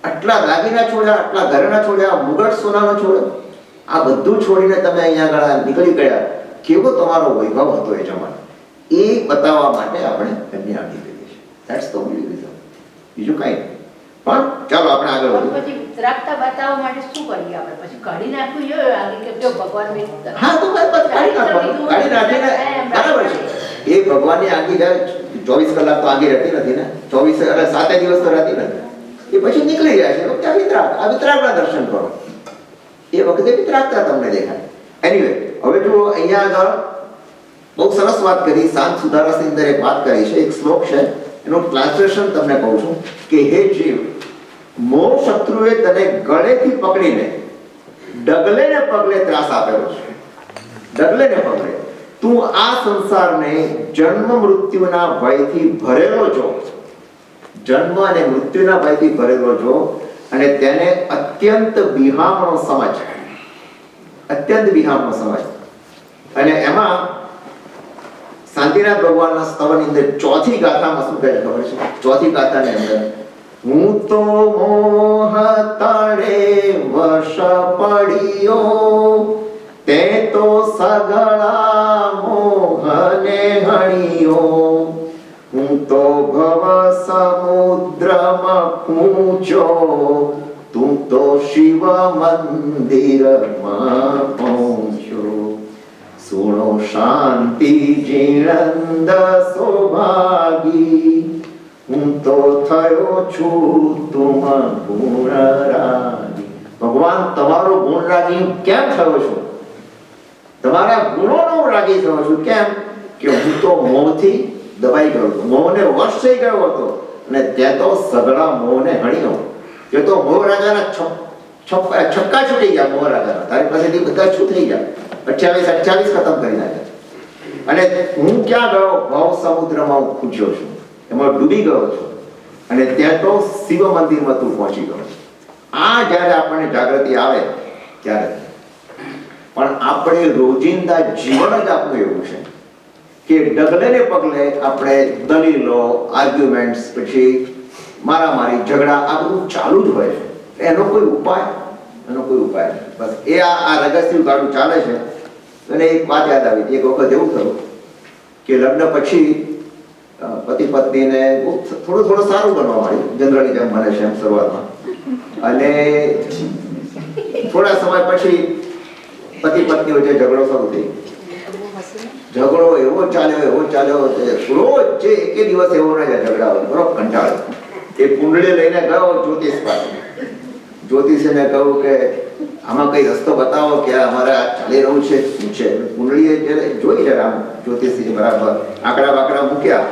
A: આટલા દાગીના છોડ્યા, આટલા ઘરેણા છોડ્યા, મુગટ સોનાનો છોડ્યો, આ બધું છોડીને તમે અહીંયા આગળ નીકળી ગયા. કેવો તમારો વૈભવ હતો એ જમાનો, એ બતાવવા માટે આપણે એમની આંગી કરીએ છીએ. ધેટ્સ ધ ઓન્લી રીઝન, બીજું કાંઈ નહીં. પણ ચાલો આપણે આગળ વધીએ.
D: પછી વિતરાગતા બતાવવા માટે શું કરીએ આપણે? પછી કાઢી નાખવું જોઈએ આગે કે જો ભગવાન
A: હા, તો કાઢી નાખવાનું, કાઢી નાખીને બરાબર છે. એ ભગવાનની આંગી જાય 24 કલાક તો આંગી રહેતી નથી ને, 7 દિવસ તો રહેતી નથી. એ પછી નીકળી જાય છે. વખતે આ વિતરાગના દર્શન કરો, એ વખતે વિતરાગતા તમને દેખાય. એનીવે, હવે જો અહીંયા આગળ બહુ સરસ વાત કરી, શાંત સુધારસની અંદર એક વાત કરી છે, એક શ્લોક છે, એનું ટ્રાન્સલેશન તમને કહું છું કે હે જીવ, મોહ શત્રુએ તને ગળેથી પકડીને ડગલે ને પગલે ત્રાસ આપેલો છે. ડગલે ને પગલે તું આ સંસારને જન્મ મૃત્યુના ભયથી ભરેલો જો, જન્મ અને મૃત્યુના ભયથી ભરેલો જો, અને તેને અત્યંત વિહામણો સમજ, અત્યંત વિહામણો સમજ. અને એમાં શાંતિનાથ ભગવાનના સ્તવની અંદર ચોથી ગાથામાં શું કહે છે ખબર છે? ચોથી ગાથાની અંદર હું તો મોહ તળે વશ પડ્યો, તે તો સગળા મોહને હણ્યો, હું તો ભવ સમુદ્રમાં કૂંચો, તું તો શિવ મંદિરમાં પહોંચ્યો. સુણો શાંતિ જીણંદ સૌભાગી, હું તો થયો છું તુમ ગુણ રાગી. ભગવાન તમારો ગુણ રાગી કેમ થયો છું? તમારા ગુણોનો રાગી થયો છું. કેમ? કે હું તો મોહથી દબાઈ ગયો હતો, મોહને વશ થઈ ગયો હતો, અને ત્યાં તો સઘળા મોહને હણ્યો. તે તો મોહ રાજાના છક્કા છૂટી ગયા. મોહ રાજાના તારી પાસેથી બધા છૂટ થઈ ગયા. 28 ખતમ કરી નાખ્યા. અને હું ક્યાં ગયો? ભવ સમુદ્રમાં હું ખૂંચ્યો છું, એમાં ડૂબી ગયો છું, અને ત્યાં તો શિવ મંદિરમાં તું પહોંચી ગયો. આ જ્યારે આપણને જાગૃતિ આવે ત્યારે, પણ આપણે રોજિંદા જીવન જ આપણું એવું છે કે ડગલે ને પગલે આપણે દલીલો, આર્ગ્યુમેન્ટ્સ, પછી મારામારી, ઝઘડા, આ બધું ચાલુ જ હોય છે. એનો કોઈ ઉપાય નથી. બસ એ આ રગસ્યું ગાડું ચાલે છે. અને એક વાત યાદ આવી. એક વખત એવું થયું કે લગ્ન પછી પતિ પત્નીને થોડું સારું બનવા માંડ્યું, જનરલી જેમ બને છે એમ શરૂઆતમાં. અને થોડા સમય પછી પતિ પત્ની વચ્ચે ઝઘડો શરૂ થઈ. ઝઘડો એવો ચાલ્યો રોજ જે એકે દિવસ એવો ના જાય ઝઘડા હોય, બરોબર કંટાળો. એ કુંડળી લઈને ગયો જ્યોતિષ પાસે. જ્યોતિષને કહ્યું કે આમાં કઈ રસ્તો બતાવો કે અમારે આ ચાલી રહ્યું છે, શું છે? કુંડળીએ જોઈ જરા આમ જ્યોતિષી બરાબર આંકડા બાકડા મૂક્યા,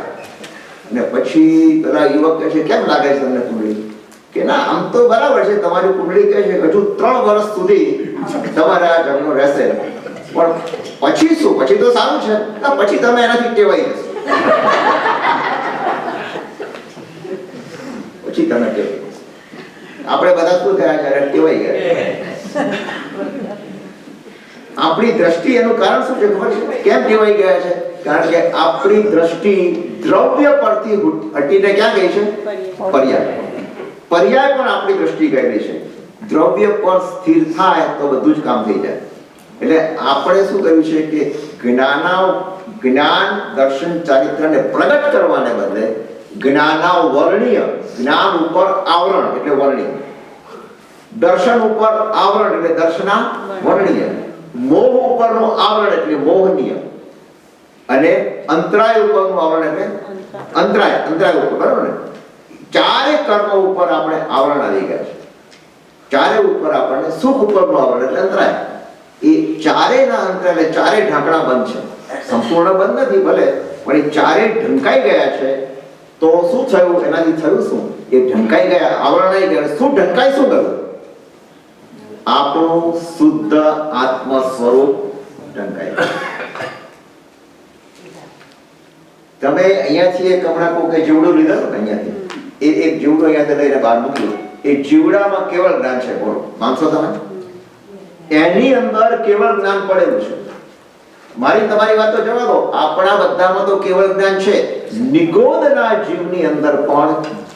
A: અને પછી પેલા યુવક કહે છે કેમ લાગે છે તમને કુંડળી? કે ના આમ તો બરાબર છે, તમારી કુંડળી કહે છે હજુ 3 વર્ષ સુધી તમારે આ ઝઘડો રહેશે, પણ પછી શું? પછી તો સારું છે. ના, પછી તમે એનાથી ટેવાઈ જશો. પછી તમે ટેવાઈ જશો. આપણે બધા શું થયા ત્યારે ટેવાઈ ગયા. આપણી દ્રષ્ટિ, એનું કારણ શું છે ખબર છે? કેમ ટેવાઈ ગયા છે? કારણ કે આપણી દ્રષ્ટિ દ્રવ્ય પરથી હટીને ક્યાં ગઈ છે? પર્યાય પણ આપણી દ્રષ્ટિ ગયેલી છે. દ્રવ્ય પર સ્થિર થાય તો બધું જ કામ થઈ જાય. એટલે આપણે શું કર્યું છે કે જ્ઞાન, દર્શન, ચારિત્રને પ્રગટ કરવાને બદલે જ્ઞાનાવર્ણ્ય, જ્ઞાન ઉપર આવરણ એટલે વર્ણ્ય, દર્શન ઉપર આવરણ એટલે દર્શનાવર્ણ્ય, મોહ ઉપરનું આવરણ એટલે મોહનીય, અને અંતરાય ઉપરનું આવરણ એટલે અંતરાય ઉપર, બરાબર ને? ચારે કર્મ ઉપર આપણે આવરણ આવી ગયા છે. ચારે ઉપર આપણને સુખ ઉપરનું આવરણ એટલે અંતરાય. એ ચારેના અંતરાય એટલે ચારે ઢાંકણા બંધ છે. સંપૂર્ણ બંધ નથી ભલે, પણ એ ચારે ઢંકાઈ ગયા છે. તો શું થયું? એનાથી થયું શું? એ ઢંકાઈ ગયા, આવરણાઈ ગયા. શું ઢંકાઈ? શું ગયું? આપણું શુદ્ધ આત્મ સ્વરૂપ ઢંકાઈ ગયું. તમે અહીંયાથી એક હમણાં કોઈ જીવડું લીધું ને, અહીંયાથી એક જીવડું અહીંયાથી લઈને બહાર મૂક્યું. એ જીવડામાં કેવળ જ્ઞાન છે. બોલો, માનશો તમે? એની અંદર કેવળ જ્ઞાન પડેલું છે. મારી તમારી વાત તો જવા દો, આપણા બધામાં તો કેવળ જ્ઞાન છે. નિગોદના જીવની અંદર પણ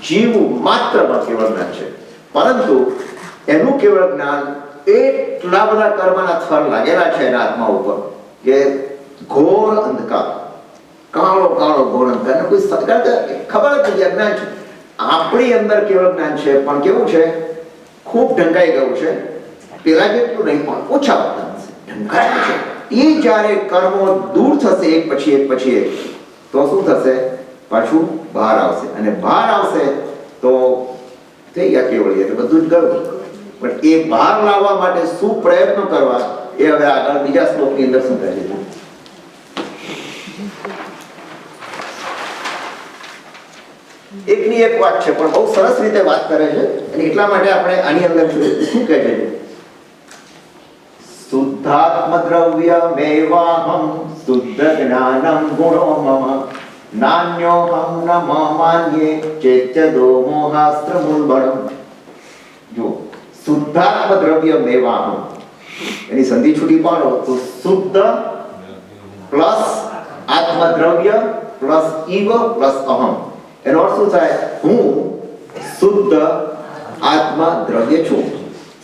A: જીવ માત્રમાં કેવળ જ્ઞાન છે. પરંતુ એનું કેવળ જ્ઞાન એટલા બધા કર્મના થર લાગેલા છે એના આત્મા ઉપર કે ઘોર અંધકાર, કાળો ઘોર અંધકાર, કોઈ સત્કાર ખબર જ નથી, અજ્ઞાન છે. આપણી અંદર કેવળ જ્ઞાન છે, પણ કેવું છે? ખૂબ ઢંકાઈ ગયું છે. પેલા જેટલું નહીં, પણ ઓછા ઢંકાયું છે. એ જ્યારે કર્મો દૂર થશે એક પછી એક તો શું થશે? પાછું બહાર આવશે, અને બહાર આવશે તો થઈ ગયા કેવળી, એટલે બધું જ ગયું. પણ એ બહાર લાવવા માટે શું પ્રયત્નો કરવા, એ હવે આગળ બીજા શ્લોકની અંદર શું કહે છે? એકની એક વાત છે, પણ બહુ સરસ રીતે વાત કરે છે. અને એટલા માટે આપણે આની અંદર શું કહે છે? શુદ્ધાત્મ દ્રવ્યમેવાહમ શુદ્ધ જ્ઞાનમ ગુણો મમ નાન્યોહમ ન માન્યે ચેત્યદો મોહાસ્ત્ર મૂળબળમ. જો શુદ્ધાત્મ દ્રવ્યમેવાહમ, એની સંધિ છૂટી પાડો તો શુદ્ધ પ્લસ આત્મદ્રવ્ય પ્લસ ઈવ પ્લસ અહમ. એનો અર્થ શું થાય? હું શુદ્ધ આત્મદ્રવ્ય છું.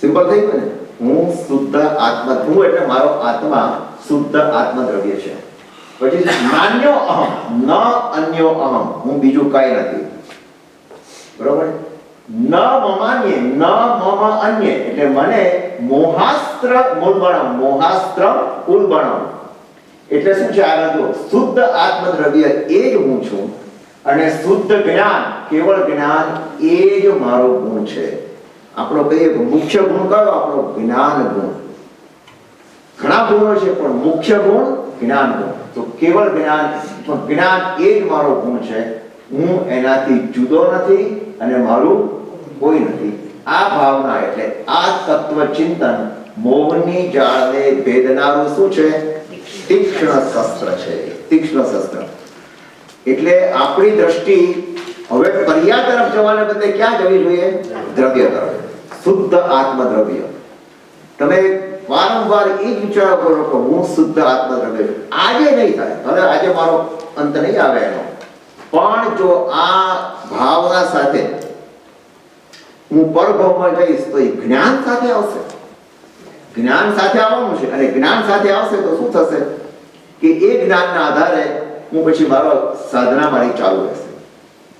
A: સિમ્પલ થઈ ગયું ને? હું શુદ્ધ આત્મા, હું એટલે મારો આત્મા શુદ્ધ આત્મદ્રવ્ય છે. પછી નાન્યો અહમ, ન અન્યો અહમ, હું બીજું કાંઈ નથી. બરોબર? ન મમાન્ય, ન મમ અન્ય, એટલે મને મોહાસ્ત્ર મૂળબણમ, મોહાસ્ત્ર ઉલબણમ. એટલે શું છે? આગળ જો, શુદ્ધ આત્મદ્રવ્ય એ જ હું છું, અને શુદ્ધ જ્ઞાન, કેવળ જ્ઞાન એ જ મારો ગુણ છે. આપણો કહીએ મુખ્ય ગુણ કયો? આપણો જ્ઞાન ગુણ. ઘણા ગુણો છે, પણ મુખ્ય ગુણ જ્ઞાન ગુણ. તો કેવળ જ્ઞાન, પણ જ્ઞાન એ જ મારો ગુણ છે, હું એનાથી જુદો નથી અને મારું કોઈ નથી. આ ભાવના એટલે આ તત્વ ચિંતન મોહની જાળને ભેદનારું શું છે? તીક્ષ્ણ શસ્ત્ર છે. તીક્ષ્ણ શસ્ત્ર એટલે આપણી દ્રષ્ટિ હવે પર્યા તરફ જવાને બદલે ક્યાં જવી જોઈએ? દ્રવ્ય તરફ, શુદ્ધ આત્મદ્રવ્ય. તમે વારંવાર એ જ વિચારો કરો કે હું શુદ્ધ આત્મદ્રવ્ય છું. આજે નહીં થાય, ભલે આજે મારો અંત નહીં આવે એનો, પણ જો આ ભાવના સાથે હું પરભવમાં જઈશ તો એ જ્ઞાન સાથે આવશે. જ્ઞાન સાથે આવવાનું છે અને જ્ઞાન સાથે આવશે તો શું થશે કે એ જ્ઞાનના આધારે હું પછી મારો સાધના મારી ચાલુ રહેશે.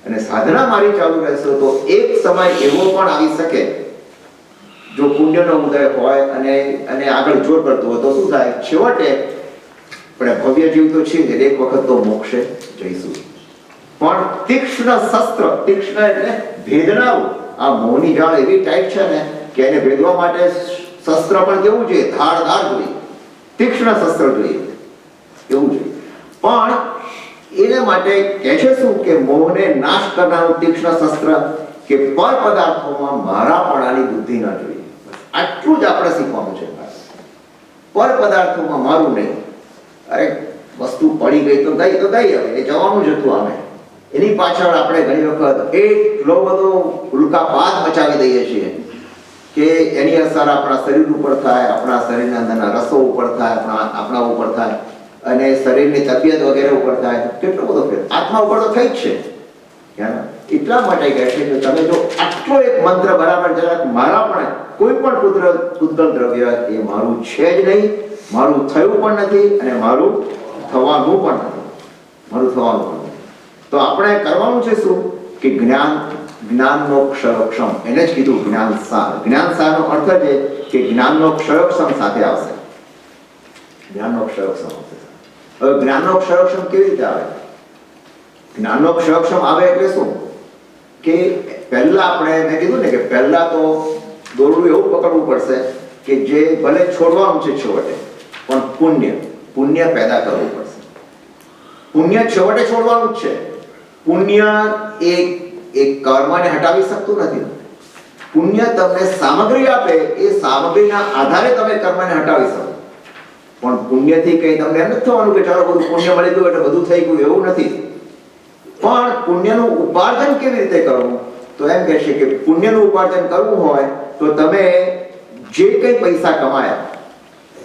A: અને સાધના મારી ચાલુ રહેશે તો એક સમય એવો પણ આવી શકે, જો પુણ્યનો ઉદય હોય અને આગળ જોર કરતો હોય તો શું થાય? છેવટે આપણે ભવ્ય જીવ તો છે જ, એક વખત તો મોક્ષે જઈશું. પણ તીક્ષ્ણ શસ્ત્ર, તીક્ષ્ણ એટલે ભેદનારું. આ મોહની જાળ એવી ટાઈટ છે ને કે એને ભેદવા માટે શસ્ત્ર પણ કેવું જોઈએ? ધારદાર જોઈએ, તીક્ષ્ણ શસ્ત્ર જોઈએ, એવું જોઈએ. પણ એને માટે કહે છે શું કે મોહને નાશ કરનારું તીક્ષ્ણ શસ્ત્ર કે પર પદાર્થોમાં મારાપણાની બુદ્ધિ ના જોઈએ. આટલું જ આપણે શીખવાનું છે. પર પદાર્થોમાં મારું નહીં. અરે વસ્તુ પડી ગઈ તો ગઈ હવે એ જવાનું જ હતું. આમે એની પાછળ આપણે ઘણી વખત એટલો બધો ઉલ્કાપાત મચાવી દઈએ છીએ કે એની અસર આપણા શરીર ઉપર થાય, આપણા શરીરના અંદરના રસો ઉપર થાય, આપણા ઉપર થાય અને શરીરની તબિયત વગેરે ઉપર થાય. કેટલો બધો ફેર આત્મા ઉપર તો થઈ જ છે. એટલા માટે કહે છે કે તમે જો આટલો એક મંત્ર બરાબર જરાક મારા પણ કોઈ પણ પૂતગલ દ્રવ્ય એ મારું છે જ નહીં, મારું થયું પણ નથી અને મારું થવાનું પણ નથી. તો આપણે કરવાનું છે શું કે જ્ઞાનનો ક્ષરક્ષમ, એને જ કીધું જ્ઞાન સાર. જ્ઞાન સારનો અર્થ છે કે જ્ઞાનનો ક્ષરક્ષમ સાથે આવશે. જ્ઞાનનો ક્ષરક્ષમ આવશે. હવે જ્ઞાનનો ક્ષરક્ષમ કેવી રીતે આવે? જ્ઞાનનો ક્ષરક્ષમ આવે એટલે શું કે પહેલા આપણે મેં કીધું ને કે પહેલા તો દોરડું એવું પકડવું પડશે કે જે ભલે છોડવાનું છે છેવટે, પણ પુણ્ય પેદા કરવું પડશે. પુણ્ય છેવટે છોડવાનું જ છે. પુણ્ય એ કર્મને હટાવી શકતું નથી. પુણ્ય તમને સામગ્રી આપે, એ સામગ્રીના આધારે તમે કર્મને હટાવી શકો. પણ પુણ્યથી કંઈ તમને એમ નથી થવાનું કે ચાલો બધું પુણ્ય મળી ગયું એટલે બધું થઈ ગયું, એવું નથી. પણ પુણ્યનું ઉપાર્જન કેવી રીતે કરવું? તો એમ કહેશે કે પુણ્યનું ઉપાર્જન કરવું હોય તો તમે જે કંઈ પૈસા કમાયા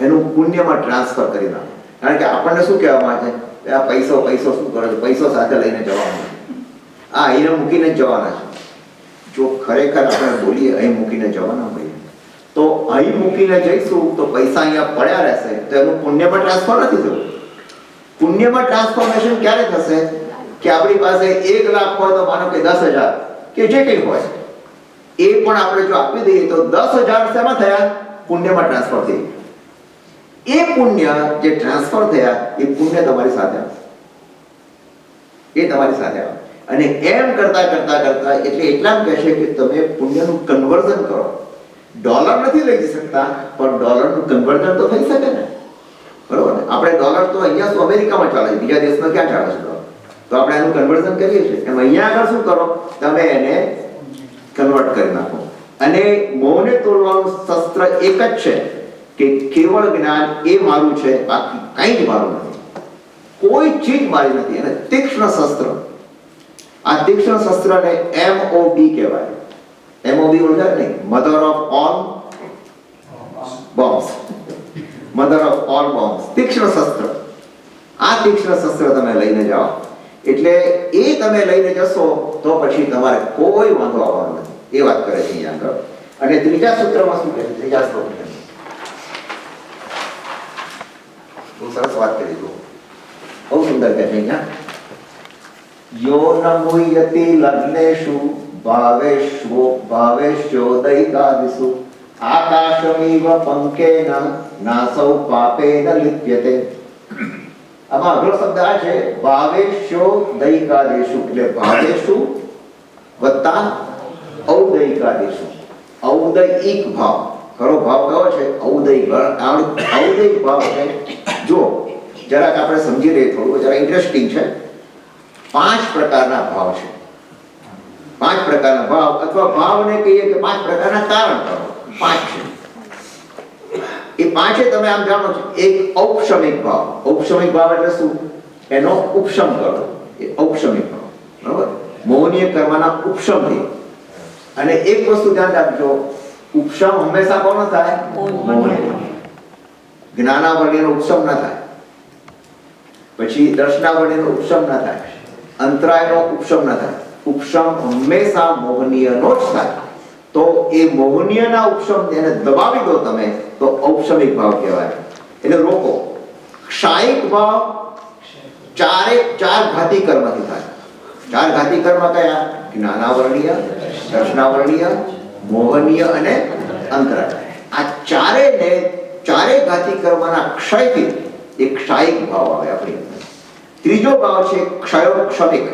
A: એનું પુણ્યમાં ટ્રાન્સફર કરી નાખો. કારણ કે આપણને શું કહેવામાં છે? આ પૈસો શું કરે છે? પૈસો સાથે લઈને જવાનો, આ અહીં મૂકીને જ જવાના છે. જો ખરેખર આપણે બોલીએ અહીં મૂકીને જવાના ભાઈ, તો અહીં મૂકીને જઈશું તો પૈસા અહીંયા પડ્યા રહેશે, તો એનું પુણ્યમાં ટ્રાન્સફર નથી થયું. પુણ્યમાં ટ્રાન્સફોર્મેશન ક્યારે થશે કે આપણી પાસે 1 લાખ હોય તો માનો કે 10,000 કે જે કંઈ હોય એ પણ આપણે જો આપી દઈએ તો 10,000 શેમાં થયા? પુણ્યમાં ટ્રાન્સફર થઈ. એ પુણ્ય જે ટ્રાન્સફર થયા એ પુણ્ય તમારી સાથે આવશે. એ તમારી સાથે આવે અને એમ કરતા એટલે એટલા કહે છે કે તમે પુણ્યનું કન્વર્ઝન કરો. ડોલર નથી લઈ શકતા પણ ડોલરનું કન્વર્ઝન તો થઈ શકે ને, બરોબર ને? આપણે ડોલર તો અહીંયા શું અમેરિકામાં ચાલે છે, બીજા દેશમાં ક્યાં ચાલે છે ડોલર? તો આપણે એનું કન્વર્ઝન કરીએ છીએ. એમ અહીંયા આગળ શું કરો? તમે એને કન્વર્ટ કરી નાખો. અને મોહને તોડવાનું શસ્ત્ર એક જ છે કે કેવળ જ્ઞાન એ મારું છે, બાકી કંઈ જ મારું નથી, કોઈ ચીજ મારી નથી. અને તીક્ષ્ણ શસ્ત્ર, આ તીક્ષ્ણ શસ્ત્રને MOB કહેવાય. MOB ઓળખાય નહીં? Mother of all bombs. Mother of all bombs, તીક્ષ્ણ શસ્ત્ર. આ તીક્ષ્ણ શસ્ત્ર તમે લઈને જાઓ એટલે એ તમે લઈને જશો તો પછી તમારે કોઈ વાંધો આવવાનો નથી. એ વાત કરે છે અહીંયા આગળ. અને ત્રીજા સૂત્રમાં શું કહે છે? ત્રીજા શ્લોકમાં બહુ સરસ વાત કરી દો, બહુ સુંદર કહે છે અહીંયા. યો ન મુહ્યતિ લગ્નેષુ ભાવેશ્ચોદયિકાદિષુ આકાશમિવ પંકેન નાસૌ પાપેન લિપ્યતે. આમાં અઘરો શબ્દ આ છે ભાવેશ્ચોદયિકાદિષુ, એટલે ભાવેષુ વત્તા ઔદયિકાદિષુ. ઔદયિક ભાવ, ખરો ભાવ કયો છે? ઔદયિક ભાવ છે. જો જરાક આપણે સમજી લઈએ થોડું, જરા ઇન્ટરેસ્ટિંગ છે. 5 પ્રકારના ભાવ છે. 5 પ્રકારના ભાવ, અથવા ભાવને કહીએ કે 5 પ્રકારના કારણ કરો. 5 છે. એ 5 તમે આમ જાણો છો. એક ઔપશમિક ભાવ. ઔપશમિક ભાવ એટલે શું? એનો ઉપશમ કરો. એ ઔપશમિક ભાવ, બરાબર? મોહનીય કર્મના ઉપશમથી. અને એક વસ્તુ ધ્યાન રાખજો, ઉપશમ હંમેશા કોનો થાય? મોહનીય. જ્ઞાનાવર્ણ્યનો ઉપશમ ન થાય, પછી દર્શનાવર્ણ્યનો ઉપશમ ન થાય, અંતરાયનો ઉપશમ ન થાય. ઉપશમ હંમેશા મોહનીયનો જ થાય. તો એ મોહનીયના ઉપશમ એને દબાવી દો તમે તો ઔપશમિક ભાવ કહેવાય. એટલે રોકો. ક્ષાયિક ભાવ ચાર ઘાતી કર્મથી થાય. 4 ઘાતી કર્મ કયા? જ્ઞાનાવર્ણ્ય, દર્શનાવર્ણ્ય, મોહનીય અને અંતરાય. આ ચારે ઘાતી કર્મના ક્ષયથી એક ક્ષાયિક ભાવ આવે આપણી અંદર. ત્રીજો ભાવ છે ક્ષયોક્ષમિક.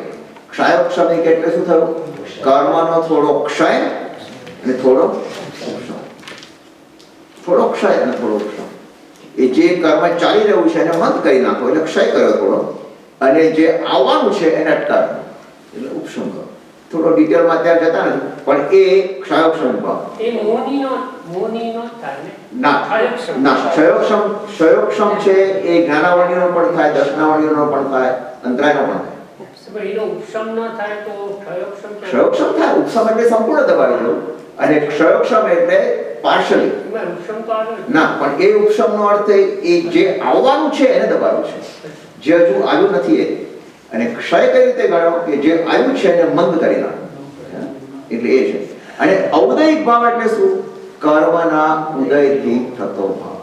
A: ક્ષયોક્ષમિક એટલે શું થયું? કર્મનો થોડો ક્ષય અને થોડો ઉપશમ. થોડો ક્ષય અને થોડો ઉપશમ. એ જે કર્મ ચાલી રહ્યું છે એને બંધ કરી નાખો એટલે ક્ષય કર્યો થોડો, અને જે આવવાનું છે એને અટકાવો એટલે ઉપશમ કરો. થોડો ડિટેલમાં ત્યાં જતા નથી, પણ એ ક્ષયોક્ષમિક ભાવ.
F: એ મોહનીનો થાય ને?
A: ના, ક્ષયોક્ષમ છે એ જ્ઞાનાવર્ણ્યનો પણ થાય, દર્શનાવર્ણ્યનો પણ થાય, અંતરાયનો પણ થાય.
F: એનો ઉપશમ ન થાય તો ક્ષયોક્ષમ થાય?
A: ક્ષયોક્ષમ થાય. ઉપશમ એટલે સંપૂર્ણ દબાવી દો, અને ક્ષયોક્ષમ એટલે પાર્શિયલી.
F: એમાં ઉપશમ તો આવે જ.
A: ના, પણ એ ઉપશમનો અર્થ એ જે આવવાનું છે એને દબાવ્યું છે, જે હજુ આવ્યું નથી એ. અને ક્ષય કઈ રીતે ગણો? કે જે આવ્યું છે એને મંદ કરી નાખો, એટલે એ છે. અને ઔદયિક ભાવ એટલે શું? કર્મના ઉદયથી થતો ભાવ,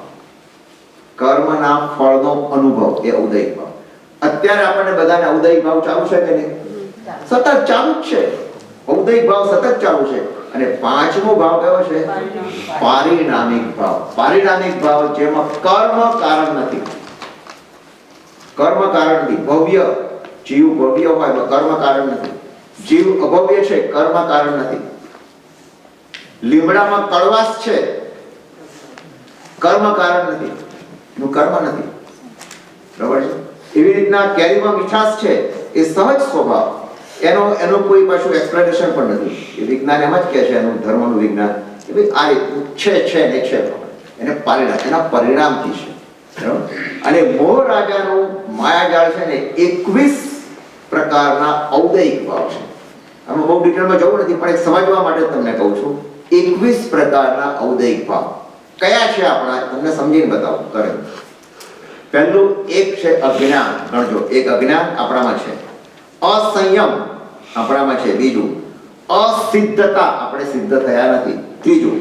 A: કર્મના ફળનો અનુભવ, એ ઔદયિક ભાવ. અત્યારે આપણને બધાને ઔદયિક ભાવ ચાલુ છે કે નહીં? સતત ચાલુ જ છે. ઔદયિક ભાવ સતત ચાલુ છે. અને 5મો ભાવ કયો છે? પારિણામિક ભાવ. પારિણામિક ભાવ જેમાં કર્મ કારણ નથી. કર્મ કારણ નથી. ભવ્ય જીવ ભવ્ય હોય તો કર્મ કારણ નથી. જીવ અભવ્ય છે, કર્મ કારણ નથી. લીમડામાં કડવાશ છે, કર્મ કારણ નથી, એનું કર્મ નથી. બરાબર છે? એવી રીતના કેરીમાં મીઠાશ છે, એ સહજ સ્વભાવ, એનો કોઈ પાછું એક્સપ્લેનેશન પણ નથી. એ વિજ્ઞાન એમ જ કહે છે, એનું ધર્મનું વિજ્ઞાન, કે ભાઈ આ રીતનું છે ને છે, એને પરિણામ, એના પરિણામથી છે. બરાબર? અને મોહ રાજાનું માયાજાળ છે ને 21 પ્રકારના ઔદયિક ભાવ છે. આમાં બહુ ડિટેલમાં જવું નથી, પણ એક સમજવા માટે તમને કહું છું. 21 પ્રકારના ઔદયિક ભાવ કયા છે આપણા? તમને સમજીને બતાવું. કરે પહેલું એક છે અજ્ઞાન. ગણજો, એક અજ્ઞાન આપણામાં છે. અસંયમ આપણામાં છે. બીજું અસિદ્ધતા, આપણે સિદ્ધ થયા નથી. ત્રીજું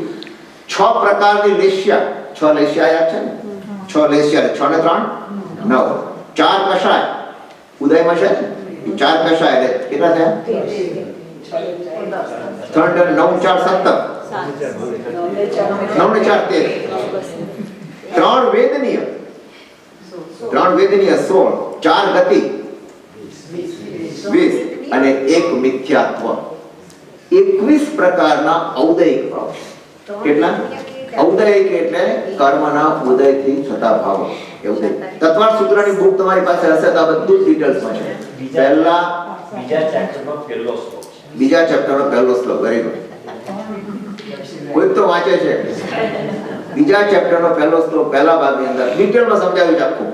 A: 6 પ્રકારની લેશ્યા. 6 લેશ્યા યાદ છે ને? 6 લેશ્યા, 6 ને 3 9. 4 કષાય ઉદયમાં છે. 4 કષાય એટલે કેટલા થયા? 3 9 4 17. 9 ને 4 13. 3 વેદનીય, 3 વેદનીય 16. 4 ગતિ 20 અને 1 મિથ્યાત્વ. 21 પ્રકારના ઔદયિક ભાવ છે. કેટલા? ઔદયિક એટલે કર્મના ઉદયથી થતા ભાવો. તત્વાર્થ સૂત્રની બુક તમારી પાસે હશે તો આ બધું ડિટેલ્સમાં છે. બીજા ચેપ્ટરનો પહેલો શ્લોક. Very good. કોઈ તો વાંચે છે. બીજા ચેપ્ટરનો પહેલો શ્લોક પહેલા ભાગની અંદર ડિટેલમાં સમજાવ્યું છે આખું.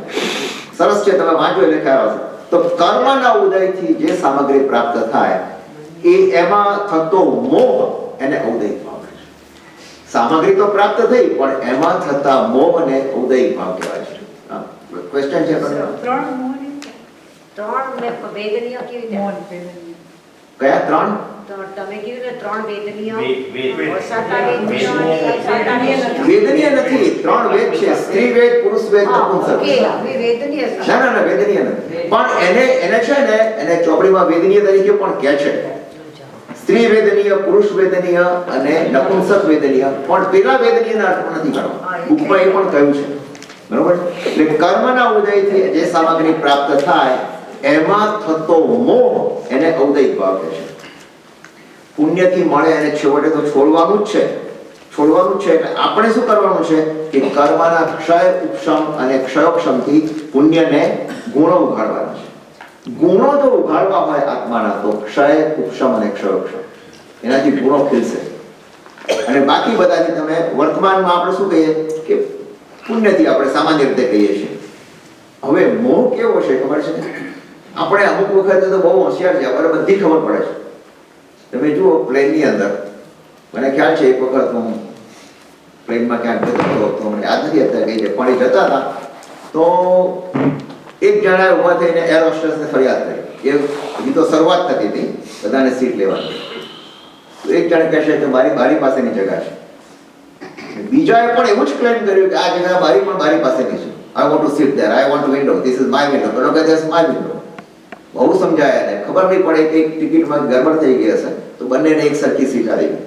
A: સરસ છે, તમે વાંચો એટલે ખ્યાલ આવશે. તો કર્મના ઉદયથી જે સામગ્રી પ્રાપ્ત થાય એ એમાં થતો મોહ એને ઔદયિક ભાવ છે. સામગ્રી તો પ્રાપ્ત થઈ, પણ એમાં થતા મોહને ઔદયિક ભાવ કહેવાય છે. ક્વેશ્ચન છે?
B: 3 મોહની
D: વેદનીય કેવી રીતે?
A: કયા 3?
D: તમે કીધું ને 3 વેદનીય.
A: વેદનીય નથી. 3 વેદ છે. સ્ત્રી વેદ, પુરુષ વેદ, નપુંસક.
D: વેદનીય.
A: ના, વેદનીય નથી. પણ એને છે ને, એને ચોપડીમાં વેદનીય તરીકે પણ કહે છે. સ્ત્રી વેદનીય, પુરુષ વેદનીય અને નપુંસક વેદનીય. પણ પેલા વેદનીયના અર્થ નથી કરવા. બુકમાં એ પણ કહ્યું છે. બરોબર? એટલે કર્મના ઉદયથી જે સામગ્રી પ્રાપ્ત થાય એમાં થતો મોહ એને ઔદયિક ભાવ કહે છે. પુણ્યથી મળે અને છેવટે તો છોડવાનું જ છે. છોડવાનું છે. એટલે આપણે શું કરવાનું છે કે કર્મના ક્ષય ઉપશમ અને ક્ષયોક્ષમથી પુણ્યને ગુણો ઉઘાડવાના છે. ગુણો જો ઉઘાડવા હોય આત્માના તો ક્ષય ઉપશમ અને ક્ષયોક્ષમ એનાથી ગુણો ખીલશે. અને બાકી બધાથી તમે વર્તમાનમાં આપણે શું કહીએ કે પુણ્યથી આપણે સામાન્ય રીતે કહીએ છીએ. હવે મોહ કેવો છે ખબર છે? આપણે અમુક વખતે તો બહુ હોશિયાર છે, આપણે બધી ખબર પડે છે. તમે જુઓ પ્લેનની અંદર, મને ખ્યાલ છે એક વખત હું પ્લેનમાં ક્યાંક જતો હતો, તો મને યાદ નથી અત્યારે કઈ પણ એ જતા હતા તો એક જણાએ ઊભા થઈને એર હોસ્ટેસને ફરિયાદ કરી. એ હજી તો શરૂઆત થતી હતી બધાને સીટ લેવાની. તો એક જણ કહેશે કે મારી બારી પાસેની જગ્યા છે. બીજાએ પણ એવું જ ક્લેમ કર્યું કે આ જગ્યા મારી પણ બારી પાસેની છે. I want to sit there. I want to window. This is my window. પેલો કહે this is my window. બહુ સમજાયા ને ખબર નહીં પડે કે એક ટિકિટમાં ગડબડ થઈ ગઈ હશે તો બંનેને એક સરખી સીટ આવી ગઈ.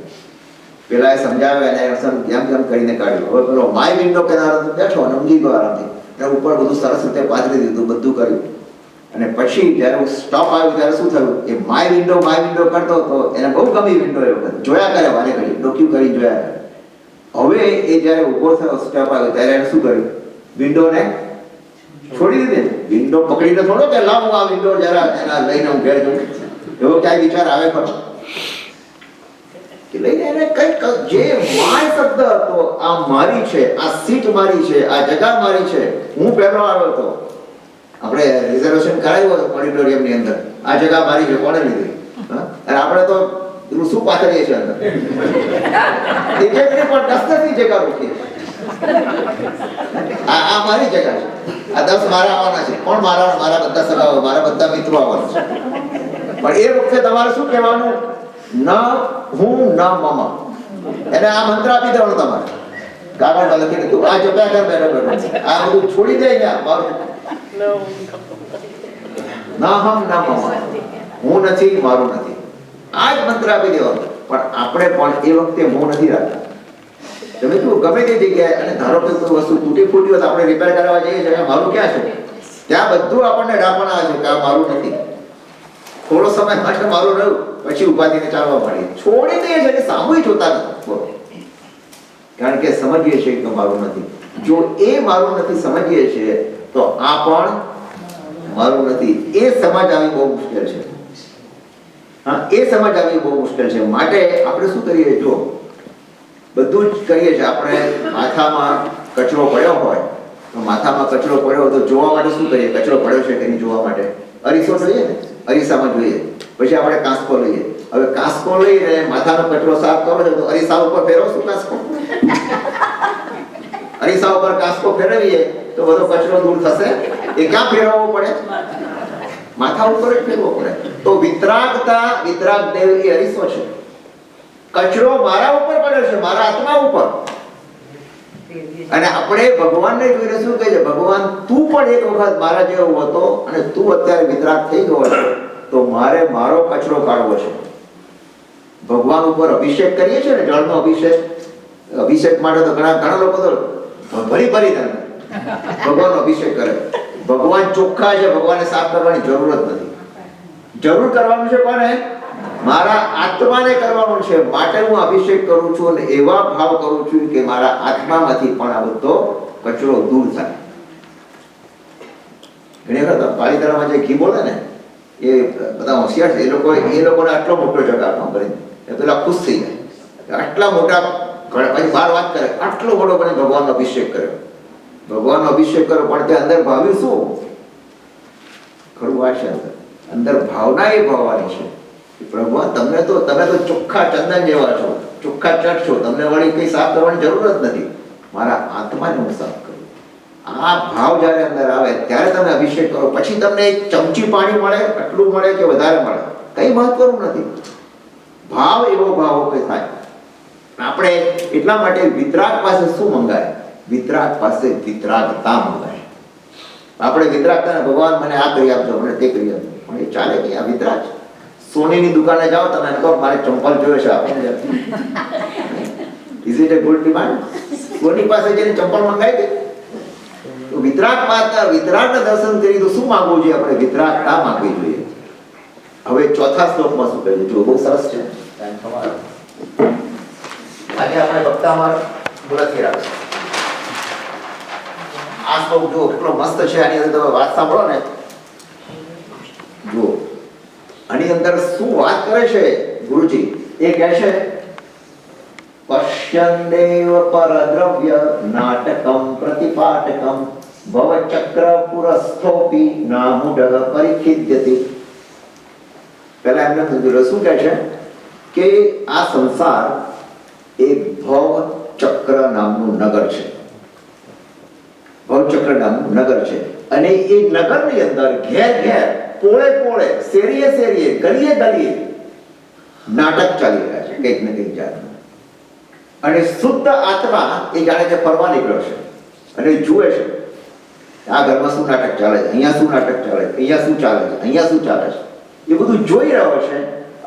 A: પેલા એ સમજાવ્યા અને જેમ જેમ કરીને કાઢ્યું. હવે પેલો માય વિન્ડો કહેનારો બેઠો અને ઊંઘી ગયો આરામથી. એના ઉપર બધું સરસ રીતે પાથરી દીધું, બધું કર્યું. અને પછી જ્યારે સ્ટોપ આવ્યું ત્યારે શું થયું કે માય વિન્ડો કરતો હતો. એને બહુ ગમી વિન્ડો એ વખત જોયા કરે વારે ઘડી ડોક્યુ કરી જોયા કરે. હવે એ જ્યારે ઊભો થયો સ્ટોપ આવ્યો ત્યારે એને શું કર્યું? વિન્ડોને છોડી દીધી. વિન્ડો પકડીને થોડો કે લાવ આ વિન્ડો જરા એના લઈને હું ઘેર જઉં, એવો ક્યાંય વિચાર આવે ખરો? કે લઈને એને કંઈક જે માય શબ્દ હતો, આ મારી છે, આ સીટ મારી છે, આ જગ્યા મારી છે, હું પહેલો આવ્યો હતો. આપણે રિઝર્વેશન કરાવ્યું હતું ઓડિટોરિયમની અંદર, આ જગ્યા મારી છે, કોણે લીધી? અને આપણે તો શું પાથરીએ છીએ અંદર? એક એક પણ 10-10 જગ્યા રોકીએ. આ મારી જગ્યા છે, આ 10 મારા આવવાના છે. કોણ મારા બધા સગાઓ, મારા બધા મિત્રો આવવાના છે. પણ એ વખતે તમારે શું કહેવાનું? ન હું ન મમ. એને આ મંત્ર આપી દેવાનો તમારે કાગળમાં લખીને, તું આ જગ્યા કર બેઠો બેઠો, આ બધું છોડી દે. મારું ના હમ ના મમ, હું નથી, મારું નથી. આ જ મંત્ર આપી દેવાનો. પણ આપણે પણ એ વખતે મોં નથી રાખતા. તમે શું ગમે તે જગ્યાએ, અને ધારો કે કોઈ વસ્તુ તૂટી ફૂટી હોય તો આપણે રિપેર કરાવવા જઈએ છીએ, મારું ક્યાં છે? ત્યાં બધું આપણને ડાપણ આવે છે કે આ મારું નથી. થોડો સમય માટે મારું રહ્યું, પછી ઉપાધિને ચાલવા માંડીએ, છોડી દઈએ છીએ કે સામૂહિક જોતા નથી. કારણ કે સમજીએ છીએ કે મારું નથી. જો એ મારું નથી સમજીએ છીએ તો આ પણ મારું નથી. એ સમજ આવી બહુ મુશ્કેલ છે. હા, એ સમજ આવી બહુ મુશ્કેલ છે. માટે આપણે શું કરીએ? જો બધું જ કરીએ છીએ આપણે. માથામાં કચરો પડ્યો હોય તો માથામાં કચરો પડ્યો તો જોવા માટે શું કરીએ? કચરો પડ્યો છે કે નહીં જોવા માટે અરીસો જોઈએ ને, અરીસામાં જોઈએ. પછી આપણે કાંસકો લઈએ. હવે કાંસકો લઈને માથાનો કચરો સાફ કરો છો તો અરીસા ઉપર ફેરવશું કાંસકો? અરીસા ઉપર કાંસકો ફેરવીએ તો બધો કચરો દૂર થશે? એ ક્યાં ફેરવવો પડે? માથા ઉપર જ ફેરવવો પડે. તો વિતરાગતા, વિતરાગ દેવ એ અરીસો છે. કચરો મારા ઉપર પડ્યો છે, મારા આત્મા ઉપર. અને આપણે ભગવાનને જોઈને શું કહે છે? ભગવાન તું પણ એક વખત મારા જેવો હતો અને તું અત્યારે વિતરાગ થઈ ગયો છે, તો મારે મારો કચરો કાઢવો છે. ભગવાન ઉપર અભિષેક કરીએ છીએ ને, જળનો અભિષેક. અભિષેક માટે તો ઘણા લોકો તો ભરી ભગવાનનો અભિષેક કરે. ભગવાન ચોખ્ખા છે, ભગવાનને સાફ કરવાની જરૂર જ નથી. જરૂર કરવાનું છે કોને? મારા આત્માને કરવાનું છે. માટે હું અભિષેક કરું છું અને એવા ભાવ કરું છું કે મારા આત્મામાંથી પણ આ બધો કચરો દૂર થાય. ઘણી વખત પાલીતાણામાં જે ઘી બોલે ને, એ બધા હોશિયાર છે. એ લોકોને આટલો મોટો જગા કરીને એ પેલા ખુશ થઈ જાય. આટલા મોટા પછી બાર વાત કરે, આટલો મોટો પણ ભગવાનનો અભિષેક કર્યો. ભગવાનનો અભિષેક કર્યો પણ તે અંદર ભાવ્યું શું? ખરું વાત છે. અંદર ભાવના એ ભાવવાની છે. ભગવાન તમે તો ચોખ્ખા ચંદન જેવા છો, ચોખ્ખા ચટ છો, તમને વળી કઈ સાફ કરવાની જરૂર જ નથી. મારા આત્માને હું સાફ કરું. આ ભાવ જ્યારે અંદર આવે ત્યારે તમે અભિષેક કરો. પછી તમને એક ચમચી પાણી મળે, આટલું મળે કે વધારે મળે, કઈ મહત્વનું નથી. ભાવ એવો ભાવ કઈ થાય. આપણે એટલા માટે વિતરાગ પાસે શું મંગાય? વિતરાગ પાસે વિતરાગતા મંગાય. આપણે વિતરાગતાને ભગવાન મને આ કરી આપજો, મને તે કરી આપજો, પણ એ ચાલે નહીં. આ વિતરાગ. સોનીની દુકાને જાઓ તમે, કહો મારે ચંપલ જોઈએ છે, આપો. Is it a good demand? સોની પાસે જઈને ચંપલ મંગાવી દે. તો વિતરાગના દર્શન કરી તો શું માંગવું જોઈએ? આપણે વિતરાગતા માંગવી જોઈએ. હવે ચોથા શ્લોકમાં શું કહ્યું? જો બહુ સરસ છે. આજે આપણે વક્તામાં મુલતવી રાખીશું. આ શ્લોક જો કેટલો મસ્ત છે, આની અંદર તમે વાત સાંભળો ને, જુઓ આની અંદર શું વાત કરે છે ગુરુજી. એ કહે છે પશ્યન્દેવ પરદ્રવ્ય નાટકમ પ્રતિપાટકમ ભવચક્ર પુરસ્થોપી નામુડઃ પરિખિદ્યતિ. પહેલા એમને સમજ્યું શું કહે છે કે આ સંસાર એ ભવચક્ર નામનું નગર છે. ભવચક્ર નામનું નગર છે અને એ નગરની અંદર ઘેર ઘેર પોળે પોળે શેરીએ શેરીએ ગલીએ ગલીએ નાટક ચાલી રહ્યા છે કંઈક ને કંઈક જાતનું. અને શુદ્ધ આત્મા એ જાણે કે ફરવા નીકળ્યો છે અને જુએ છે આ ઘરમાં શું નાટક ચાલે છે, અહીંયા શું નાટક ચાલે છે, અહીંયા શું ચાલે છે, અહીંયા શું ચાલે છે, એ બધું જોઈ રહ્યો છે.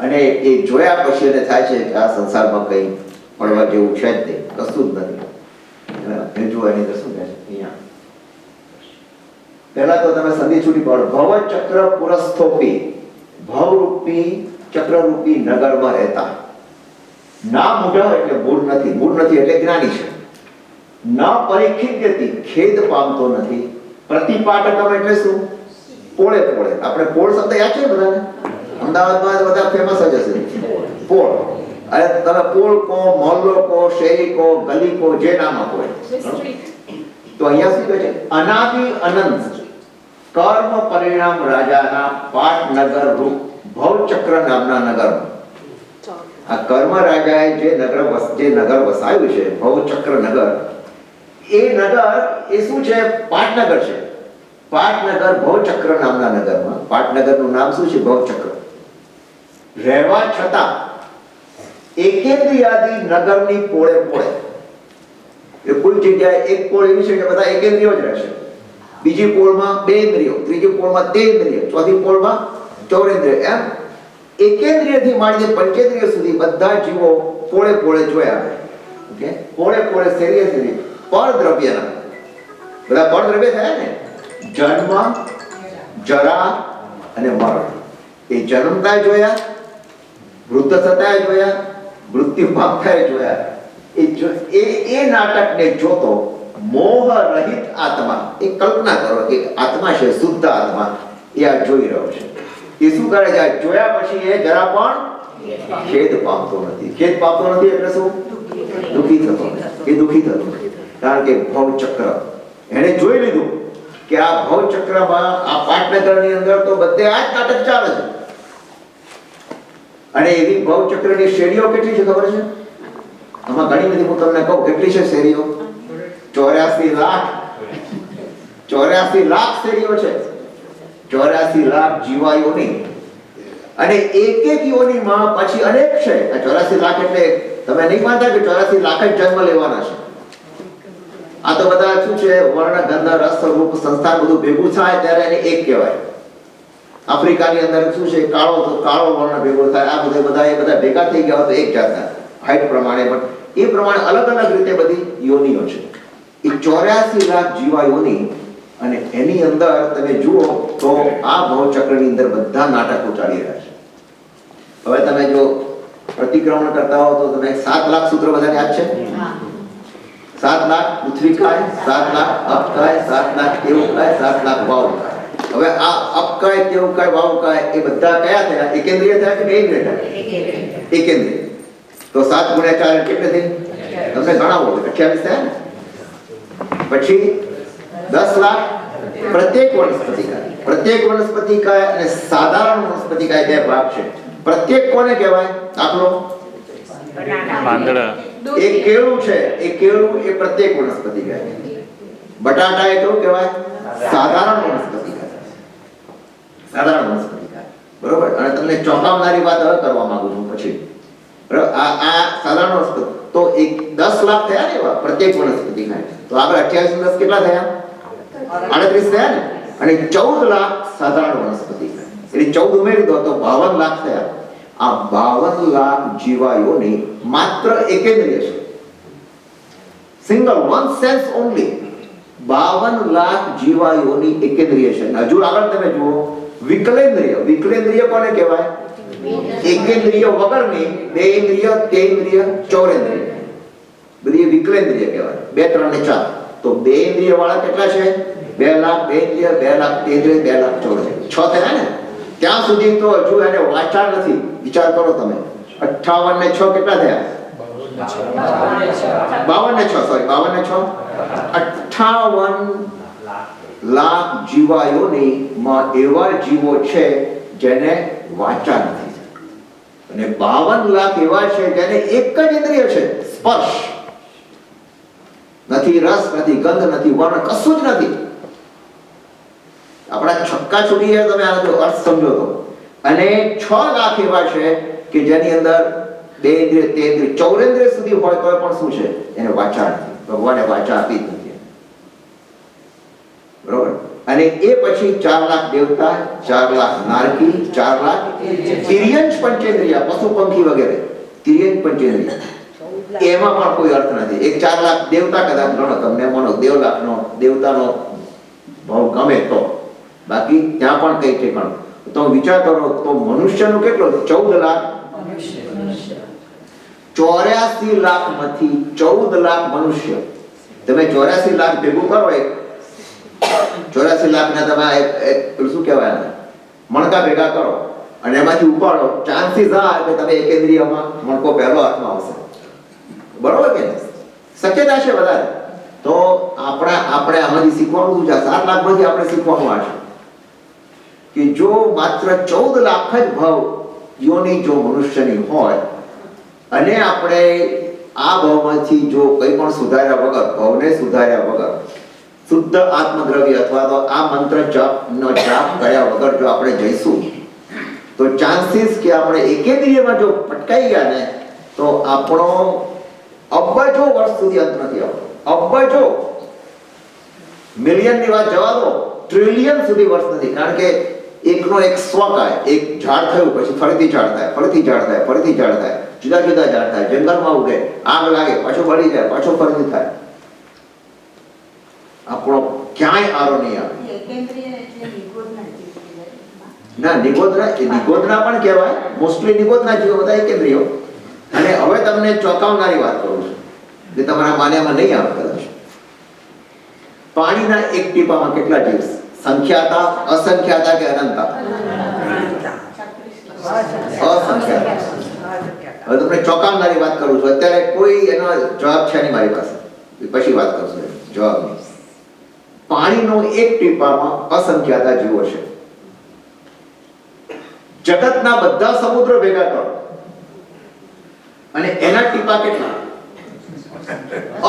A: અને એ જોયા પછી એને થાય છે કે આ સંસારમાં કંઈ પડવા જેવું છે જ નહીં, કશું જ નથી. અને જો એની અંદર શું કહે છે અહીંયા પહેલા તો તમે સંધિ છૂટી પાડો. ભવચક્ર પુરસ્થોપી, ભવરૂપી ચક્રરૂપી નગરમાં રહેતા. ના મૂઢ એટલે મૂળ નથી, મૂળ નથી એટલે જ્ઞાની છે. ના પરિખિદ્યતિ ખેદ પામતો નથી. પ્રતિપાટકમ એટલે શું? પોળે પોળે. આપણે પોળ શબ્દ યાદ છે બધાને? અમદાવાદમાં બધા ફેમસ જ હશે પોળ. અરે તમે પોળ કો, મોહલ્લો કો, શેરી કો, ગલી કો, જે નામ આપો. તો અહીંયા શું કહે છે? અનાદિ અનંત કર્મ પરિણામ રાજાના પાટનગર રૂપ ભવચક્ર નામના નગરમાં. આ કર્મ રાજાએ જે નગર વસાવ્યું છે ભવચક્ર નગર, એ નગર એ શું છે? પાટનગર છે. પાટનગર ભવચક્ર નામના નગરમાં. પાટનગરનું નામ શું છે? ભવચક્ર. રહેવા છતાં એકેન્દ્રિયાદી નગરની પોળે પોળે. એ કોઈ જગ્યાએ એક પોળ એવી છે કે બધા એકેન્દ્રિયો જ રહેશે, બીજી પોળમાં બે ઇન્દ્રિયો, ત્રીજી પોળમાં તે ઇન્દ્રિયો, ચોથી પોળમાં ચૌરેન્દ્રિય. એમ એકેન્દ્રિયથી માંડીને પંચેન્દ્રિય સુધી બધા જીવો પોળે પોળે જોયા. ઓકે, પોળે પોળે શેરીએ શેરીએ પરદ્રવ્યના બધા પરદ્રવ્ય થયા ને, જન્મ, જરા અને મરણ. એ જન્મતા જોયા, વૃદ્ધ થતા જોયા, મૃત્યુ પામતા જોયા. એ નાટકને જોતો મોહ રહિત આત્મા, એ કલ્પના કરો કે આત્મા છે, શુદ્ધ આત્મા, એ આ જોઈ રહ્યો છે. એ શું કરે છે? જોયા પછી એ જરા પણ ખેદ પામતો નથી. ખેદ પામતો નથી એટલે શું? દુઃખી થતો નથી. એ દુઃખી થતો નથી કારણ કે ભવચક્ર એને જોઈ લીધું કે આ ભવચક્રમાં, આ પાટનગરની અંદર તો બધે આ જ નાટક ચાલે છે. અને એવી ભવચક્રની શેરીઓ કેટલી છે ખબર છે? આમાં ઘણી બધી હું તમને કહું કેટલી છે શેરીઓ? 84 લાખ. 84 લાખ શેરીઓ છે. 84 લાખ જીવાયોની. અને એક એક યોનીમાં પછી અનેક છે. આ 84 લાખ એટલે તમે નહીં માનતા કે 84 લાખ જ જન્મ લેવાના છે. આ તો બધા શું છે? વર્ણ, ગંધ, રસ, રૂપ, સંસ્થાન બધું ભેગું થાય ત્યારે એને એક કહેવાય. આફ્રિકાની અંદર શું છે? કાળો તો કાળો વર્ણ ભેગો થાય. આ બધા એ બધા ભેગા થઈ ગયા તો એક જાતના હાઈટ પ્રમાણે, પણ એ પ્રમાણે અલગ અલગ રીતે બધી યોનીઓ છે. એ 84 લાખ જીવા યોની. અને એની અંદર તમે જુઓ તો આ ભવચક્રની અંદર બધા નાટકો ચાલી રહ્યા છે. હવે તમે જો પ્રતિક્રમણ કરતા હો તો તમે 7 લાખ સૂત્ર બધાને યાદ છે? 7 લાખ પૃથ્વીકાય, 7 લાખ અપકાય, 7 લાખ તેવકાય, 7 લાખ વાવકાય. હવે આ અપકાય, તેવકાય, વાવકાય એ બધા કયા થયા? એકેન્દ્રિય થયા કે બેઇન્દ્રિય થયા? એકેન્દ્રિય. તો 7 × 4 કેટલે થઈ? તમને ગણાવો 28 થયા ને. પછી 10 લાખ પ્રત્યેક વનસ્પતિકાય. પ્રત્યેક વનસ્પતિકાય અને સાધારણ વનસ્પતિકાય બે ભાગ છે. પ્રત્યેક કોને કહેવાય? દાખલો એક કેળું છે, એ કેળું એ પ્રત્યેક વનસ્પતિકાય. બટાટા એ કેવું કહેવાય? સાધારણ વનસ્પતિકાય. સાધારણ વનસ્પતિકાય. બરોબર. અને તમને ચોંકાવનારી વાત હવે કરવા માંગુ છું પછી. આ સાધારણ વનસ્પતિ તો 10 લાખ થયા ને એવા પ્રત્યેક વનસ્પતિકાય. તો આગળ 28 10 કેટલા થયા? 38 થયા ને. અને 14 લાખ સાધારણ વનસ્પતિકાય. એટલે 14 ઉમેરી દો તો 52 લાખ થયા. આ 52 લાખ જીવાયોની માત્ર એકેન્દ્રિય છે. Single one sense only. 52 lakh જીવાયોની એકેન્દ્રિય છે. હજુ આગળ તમે જુઓ વિકલેન્દ્રિય. વિકલેન્દ્રિય કોને કહેવાય? એકેન્દ્રિય વગરની બે ઇન્દ્રિય, તે ઇન્દ્રિય, ચૌરેન્દ્રિય. બધી વિકલેન્દ્રિય કહેવાય. 2, 3 ને 4. તો 2 ઇન્દ્રિય વાળા કેટલા છે? 2 લાખ 2 ઇન્દ્રિય, 2 લાખ 2 ઇન્દ્રિય, 2 લાખ 14. 6 થયા ને? ત્યાં સુધી તો હજુ એને વાંચા નથી. વિચાર કરો તમે. 58 ને 6 કેટલા થયા? 52 ને 6, સોરી 52 ને 6, 58 લાખ જીવાયોનીમાં એવા જીવો છે જેને વાંચા નથી, અને 52 લાખ એવા છે જેને એક જ ઇન્દ્રિય છે, સ્પર્શ. નથી રસ, નથી ગંધ, નથી વર્ણ, કશું જ નથી. આપણા છક્કા છૂટી જાય તમે આનો અર્થ સમજો તો. અને 6 લાખ એવા છે કે જેની અંદર 2 ઇન્દ્રિય, 3 ઇન્દ્રિય, 4 ઇન્દ્રિય સુધી હોય તો પણ શું છે? એને વાંચા નથી. ભગવાને વાંચા આપી જ નથી. બરોબર? અને એ પછી 4 લાખ દેવતા, 4 લાખ નારકી, 4 લાખ તિર્યંશ પંચેન્દ્રિય, પશુ પંખી વગેરે, તિર્યંશ પંચેન્દ્રિય. એમાં પણ કોઈ અર્થ નથી. એક 4 લાખ દેવતા કદાચ ગણો, તમને મનો દેવલાખનો, દેવતાનો ભાવ ગમે તો, બાકી ત્યાં પણ કઈ ઠેકાણું. તો વિચાર કરો તો મનુષ્યનું કેટલો? 14 લાખ. 84 લાખ માંથી 14 લાખ મનુષ્ય. તમે 84 લાખ ભેગું કરો, 84 લાખ ના તમે શું કહેવાય, મણકા ભેગા કરો અને એમાંથી ઉપાડો, ચાન્સીસ આ કે તમે એકેન્દ્રિયમાં મણકો પહેલો હાથમાં આવશે. બરોબર કે શક્યતા છે વધારે. તો આપણે આમાંથી શીખવાનું શું છે? 7 લાખ માંથી આપણે શીખવાનું આ છે કે જો માત્ર 14 લાખ જ ભાવ યોની જો મનુષ્યની હોય અને આપણે આ ભાવમાંથી જો કંઈ પણ સુધાર્યા વગર, ભાવને સુધાર્યા વગર, શુદ્ધ આત્મદ્રવ્ય અથવા તો આ મંત્ર જાપનો જાપ કર્યા વગર જો આપણે જઈશું તો ચાન્સીસ કે આપણે એકેન્દ્રિયમાં જો પટકાઈ ગયા ને તો આપણો અબજો વર્ષ સુધી અંત નથી આવતો. અબજો, મિલિયનની વાત જવા દો, ટ્રિલિયન સુધી વર્ષ નથી. કારણ કે એકનો એક સ્વકાય, એક ઝાડ થયું પછી ફરીથી ઝાડ થાય, ફરીથી ઝાડ થાય, ફરીથી ઝાડ થાય, જુદા જુદા ઝાડ થાય, જંગલમાં ઉગે, આગ લાગે, પાછો બળી જાય, પાછો ફરીથી થાય. આપણો ક્યાંય આરો નહીં આવે. ના, નિગોદના પણ કહેવાય. મોસ્ટલી નિગોદના જીવો બધા એકેન્દ્રિયો. અને હવે તમને ચોંકાવનારી વાત કરું છું જે તમારા માન્યામાં નહીં આવે કદાચ. પાણીના એક ટીપામાં કેટલા જીવ? સંખ્યાતા, અસંખ્યાતા કે અનંતા? અસંખ્યાતા. હવે તમને ચોંકાવનારી વાત કરું છું. અત્યારે કોઈ એનો જવાબ છે નહીં મારી પાસે, પછી વાત કરશું જવાબ નહીં. પાણીનો એક ટીપામાં અસંખ્યાતા જીવો છે. જગતના બધા સમુદ્ર ભેગા કરો અને એના ટીપા કેટલા?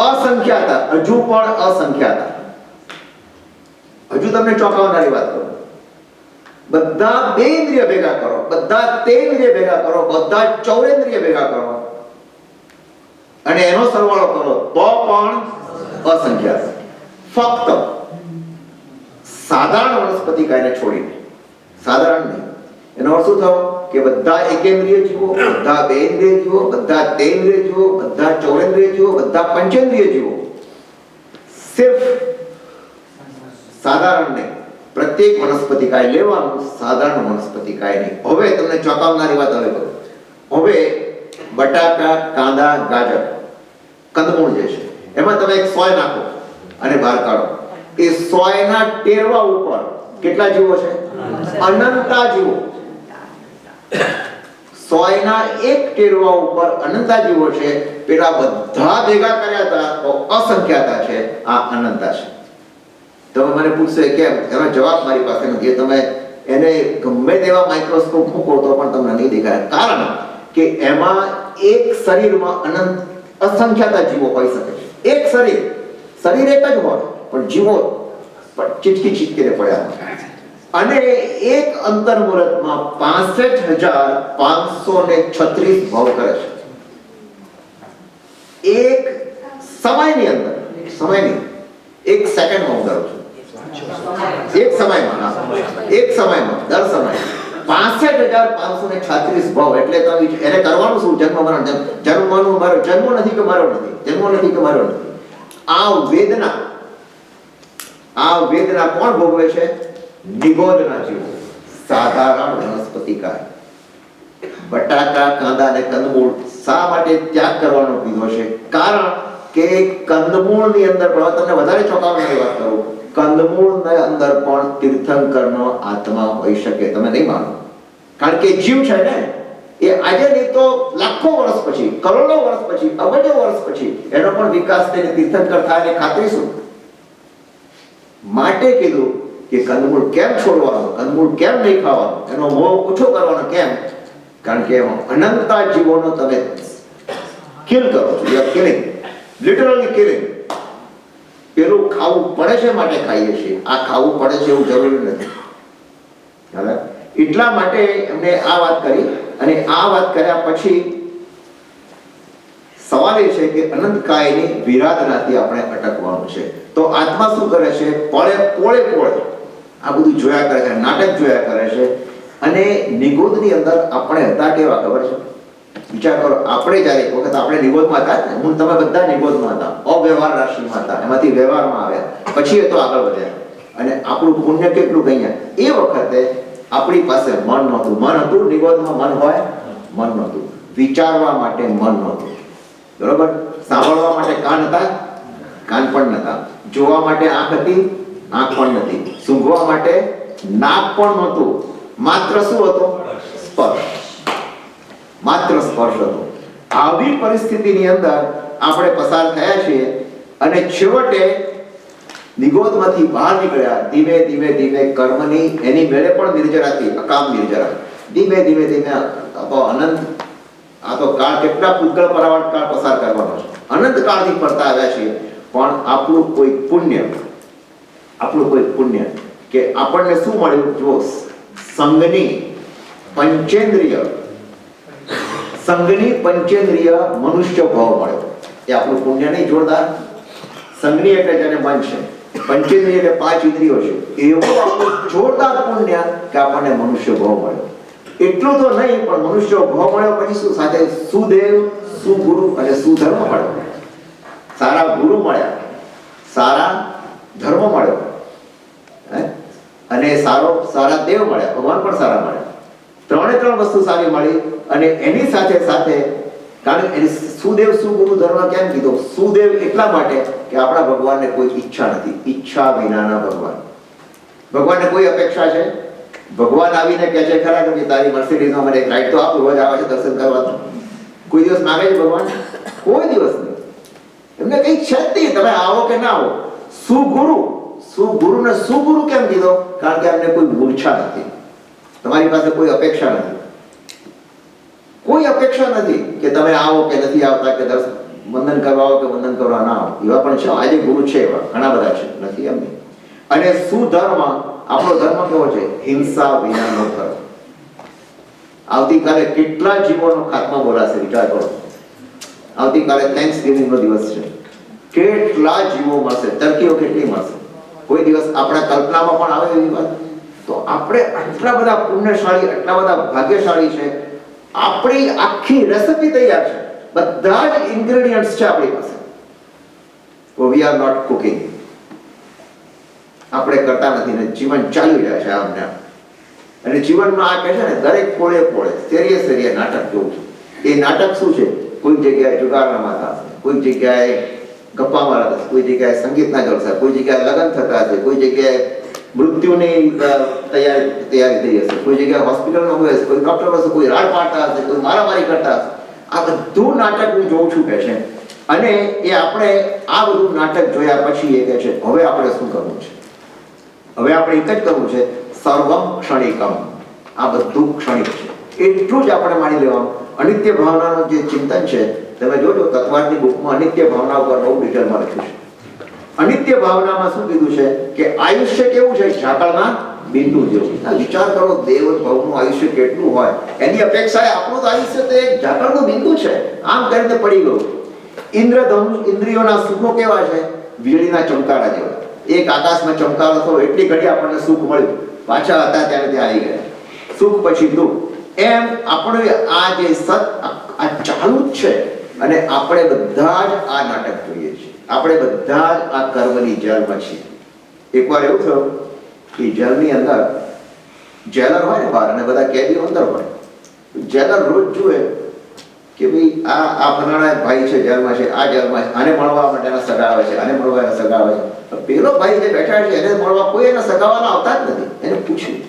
A: અસંખ્યાતા. હજુ પણ અસંખ્યાતા. હજુ તમને ચોંકાવનારી વાત કરું. બધા 2 ઇન્દ્રિય ભેગા કરો, બધા 3 ઇન્દ્રિય ભેગા કરો, બધા 14 ઇન્દ્રિય ભેગા કરો અને એનો સરવાળો કરો તો પણ અસંખ્યાત. ફક્ત સાધારણ વનસ્પતિ કાયને છોડીને, સાધારણ નહીં. એનો અર્થ શું થયો કે બધા એકેન્દ્રિય જીવો, બધા 2 ઇન્દ્રિય જીવો, બધા 3 ઇન્દ્રિય જીવો, બધા 14 ઇન્દ્રિય જીવો, બધા પંચેન્દ્રિય જીવો. સિર્ફ સાધારણ નહીં, પ્રત્યેક વનસ્પતિ કાય લેવાનું, સાધારણ વનસ્પતિ કાય નહીં. હવે તમને ચોંકાવનારી વાત હવે કરું. હવે બટાકા, કાંદા, ગાજર, કંદમૂળ જે છે એમાં તમે એક સોય નાખો અને બહાર કાઢો. એ સોયના ટેરવા ઉપર કેટલા જીવો છે? અનંતા જીવો. સોયના એક ટેરવા ઉપર અનંતા જીવો છે. પેલા બધા ભેગા કર્યા હતા તો અસંખ્યાતા છે, આ અનંતા છે. તમે મને પૂછશો કેમ? એનો જવાબ મારી પાસે નથી. તમે એને ગમે તેવા માઇક્રોસ્કોપ મૂકો તો પણ તમને નહીં દેખાય. કારણ કે એમાં એક શરીરમાં અનંત અસંખ્યાતા જીવો હોઈ શકે છે. એક શરીર એક જ હોય પણ જીવો ચીટકીને પડ્યા હોય. અને એક અંતર્મુહૂર્તમાં 65,536 ભાવ કરે છે. એક સમયની અંદર, સમયની એક સેકન્ડમાં હું કરું છું, એક સમયમાં દર સમય 65,536 ભાવ. એટલે તમે એને કરવાનું શું? જન્મ મારો જન્મ નથી કે મારો નથી, જન્મ નથી કે મારો નથી. આ વેદના કોણ ભોગવે છે? નિગોદના જીવો, સાધારણ વનસ્પતિ કાય. બટાકા, કાંદા અને કંદમૂળ શા માટે ત્યાગ કરવાનો કીધો છે? કારણ કે કંદમૂળની અંદર પણ હવે તમને વધારે ચોંકાવવાની વાત કરું, કંદમૂળની અંદર પણ તીર્થંકરનો આત્મા હોઈ શકે. તમે નહીં માનો, કારણ કે જીવ છે ને એ આજે નહીં તો લાખો વર્ષ પછી, કરોડો વર્ષ પછી, અબજો વર્ષ પછી એનો પણ વિકાસ થઈને તીર્થંકર થાય એની ખાતરી શું? માટે કીધું કે કંદમૂળ કેમ છોડવાનું, કંદમૂળ કેમ નહીં ખાવાનું, એનો મોહ ઓછો કરવાનો કેમ? કારણ કે અનંતા જીવોનો તમે કિલ કરો છો, you are killing, literally killing. પેલું ખાવું પડે છે માટે ખાઈએ છીએ, આ ખાવું પડે છે એવું જરૂરી નથી. બરાબર? એટલા માટે એમને આ વાત કરી. અને આ વાત કર્યા પછી સવાલ એ છે કે અનંતકાયની વિરાધનાથી આપણે અટકવાનું છે. તો આત્મા શું કરે છે? પોળે આ બધું જોયા કરે છે, નાટક જોયા કરે છે. અને નિગોદની અંદર આપણે હતા કેવા ખબર છે? વિચાર કરો, આપણે જ્યારે એક વખત આપણે નિગોદમાં હતા ને, હું તમે બધા નિગોદમાં હતા, અવ્યવહાર રાશિમાં હતા, એમાંથી વ્યવહારમાં આવ્યા, પછી એ તો આગળ વધ્યા. અને આપણું પુણ્ય કેટલું ગયા. એ વખતે આપણી પાસે મન નહોતું. મન હતું નિગોદમાં, મન હોય? મન નહોતું. વિચારવા માટે મન નહોતું. બરોબર? સાંભળવા માટે કાન હતા? કાન પણ નતા. જોવા માટે આંખ હતી? આંખ પણ નથી. સૂંઘવા માટે નાક પણ નહોતું. માત્ર શું હતો? સ્પર્શ. માત્ર સ્પર્શ હતો. આવી પરિસ્થિતિની અંદર આપણે પસાર થયા છીએ. અને છેવટે નિગોદમાંથી બહાર નીકળ્યા. ધીમે ધીમે ધીમે કર્મની એની મેળે પણ નિર્જરાથી, અકામ નિર્જરા, ધીમે ધીમે ધીમે તો અનંત, આ તો કાળ કેટલા પૂતગળ પરાવર્ત કાળ પસાર કરવાનો છે. અનંત કાળથી ફરતા આવ્યા છીએ. પણ આપણું કોઈ પુણ્ય કે આપણને શું મળ્યું? જો સંગની પંચેન્દ્રિય મનુષ્ય ભાવ મળ્યો. એ આપણું પુણ્ય નહીં જોરદાર? સંગની એટલે જેને મન છે, પંચેન્દ્રિય એટલે 5 ઇન્દ્રિયો છે. એવું આપણું જોરદાર પુણ્ય કે આપણને મનુષ્ય ભાવ મળ્યો. એટલું તો નહીં, પણ મનુષ્ય ભાવ મળ્યો પછી શું? સાથે સુદેવ, સુગુરુ અને સુધર્મ મળ્યો. સારા ગુરુ મળ્યા, સારા ધર્મ મળ્યો, અને સારા દેવ મળ્યા, ભગવાન પણ સારા મળ્યા. ત્રણ વસ્તુ સારી મળી. અને એની સાથે સાથે, કારણ કે સુદેવ સુગુરુ ધર્મ કેમ કીધો? સુદેવ એટલા માટે કે આપણા ભગવાનને કોઈ ઈચ્છા નથી. ઈચ્છા વિનાના ભગવાન. ભગવાનને કોઈ અપેક્ષા છે? ભગવાન આવીને કહે છે ખરા કે તારી મર્સિડીઝમાં મને એક રાઈડ તો આપ, રોજ આવે છે દર્શન કરવા. કોઈ દિવસ માગે છે ભગવાન? કોઈ દિવસ નહીં. એમને કઈ છે જ નહીં તમે આવો કે ના આવો. સુગુરુને સુગુરુ કેમ કીધો? કારણ કે એમને કોઈ મૂર્છા નથી. તમારી પાસે કોઈ અપેક્ષા નથી. કોઈ અપેક્ષા નથી કે તમે આવો કે નથી આવતા, કે વંદન કરવા આવો કે વંદન કરવા ના આવો. એવા પણ છે, આજે ગુરુ છે, એવા ઘણા બધા છે, નથી એમ નહીં. અને સુધર્મ, આપણો ધર્મ કેવો છે? હિંસા વિનાનો ધર્મ. આવતીકાલે કેટલા જીવોનો ખાત્મા બોલાશે, વિચાર કરો. આવતીકાલે થેન્ક્સ ગિવિંગનો દિવસ છે. કેટલા જીવો મળશે, ટર્કીઓ કેટલી મળશે? કોઈ દિવસ આપણા કલ્પનામાં પણ આવે એવી વાત? તો આપણે આટલા બધા પુણ્યશાળી, આટલા બધા ભાગ્યશાળી છે. આપણી આખી રેસિપી તૈયાર છે, બધા જ ઇન્ગ્રેડિયન્ટ્સ છે આપણી પાસે. We are not cooking. આપણે કરતા નથી ને જીવન ચાલી રહ્યા છે આમને આમ. અને જીવનમાં આ કહે છે ને, દરેક પોળે શેરીએ નાટક જોવું છે. એ નાટક શું છે? કોઈ જગ્યાએ જુગાર રમાતા હશે, કોઈ જગ્યાએ ગપ્પા મારતા હશે, કોઈ જગ્યાએ સંગીતના જલસા, કોઈ જગ્યાએ લગ્ન થતા હશે, કોઈ જગ્યાએ મૃત્યુની તૈયારી થઈ હશે, કોઈ જગ્યાએ હોસ્પિટલમાં હોય હશે, કોઈ ડોક્ટર હશે, કોઈ રાડ પાડતા હશે, કોઈ મારામારી કરતા હશે. આ બધું નાટક હું જોઉં છું કે છે. અને એ આપણે આ બધું નાટક જોયા પછી એ કહે છે હવે આપણે શું કરવું છે? હવે આપણે એક જ કરવું છે, સર્વમ ક્ષણિકમ. આ બધું ક્ષણિક છે, એટલું જ આપણે માની લેવાનું. અનિત્ય ભાવનાનું જે ચિંતન છે, તમે જોજો તત્વાર્થની બુકમાં અનિત્ય ભાવના ઉપર બહુ ડિટેલમાં લખ્યું છે. અનિત્ય ભાવનામાં શું કીધું છે કે આયુષ્ય કેવું છે? ઝાકળના બિંદુ જેવું. વિચાર કરો, દેવ ભવનું આયુષ્ય કેટલું હોય, એની અપેક્ષાએ આપણું તો આયુષ્ય તો એક ઝાકળનું બિંદુ છે. આમ કરીને પડી ગયું. ઇન્દ્રધનુષ ઇન્દ્રિયોના સુખો કેવા છે? વીજળીના ચમકારા જેવા. એક આકાશમાં ચમકારો થયો, એટલી ઘડી આપણને સુખ મળ્યું, પાછા હતા ત્યારે ત્યાં આવી ગયા. સુખ પછી દુઃખ. એમ આપણે આ જે આ ચાલુ જ છે. અને આપણે બધા જ આ નાટક જોઈએ છીએ. આપણે બધા જ આ કર્મની જેલમાં છીએ. એકવાર એવું થયું કે જેલની અંદર જેલર હોય ને બહાર, અને બધા કેદીઓ અંદર હોય. જેલર રોજ જુએ કે ભાઈ આ ફલાણા ભાઈ છે જેલમાં છે, આ જેલમાં છે, આને મળવા માટે એના સગા આવે છે, આને મળવા એના સગા આવે છે. પેલો ભાઈ જે બેઠા છે એને મળવા કોઈ એના સગાવાના આવતા જ નથી. એને પૂછ્યું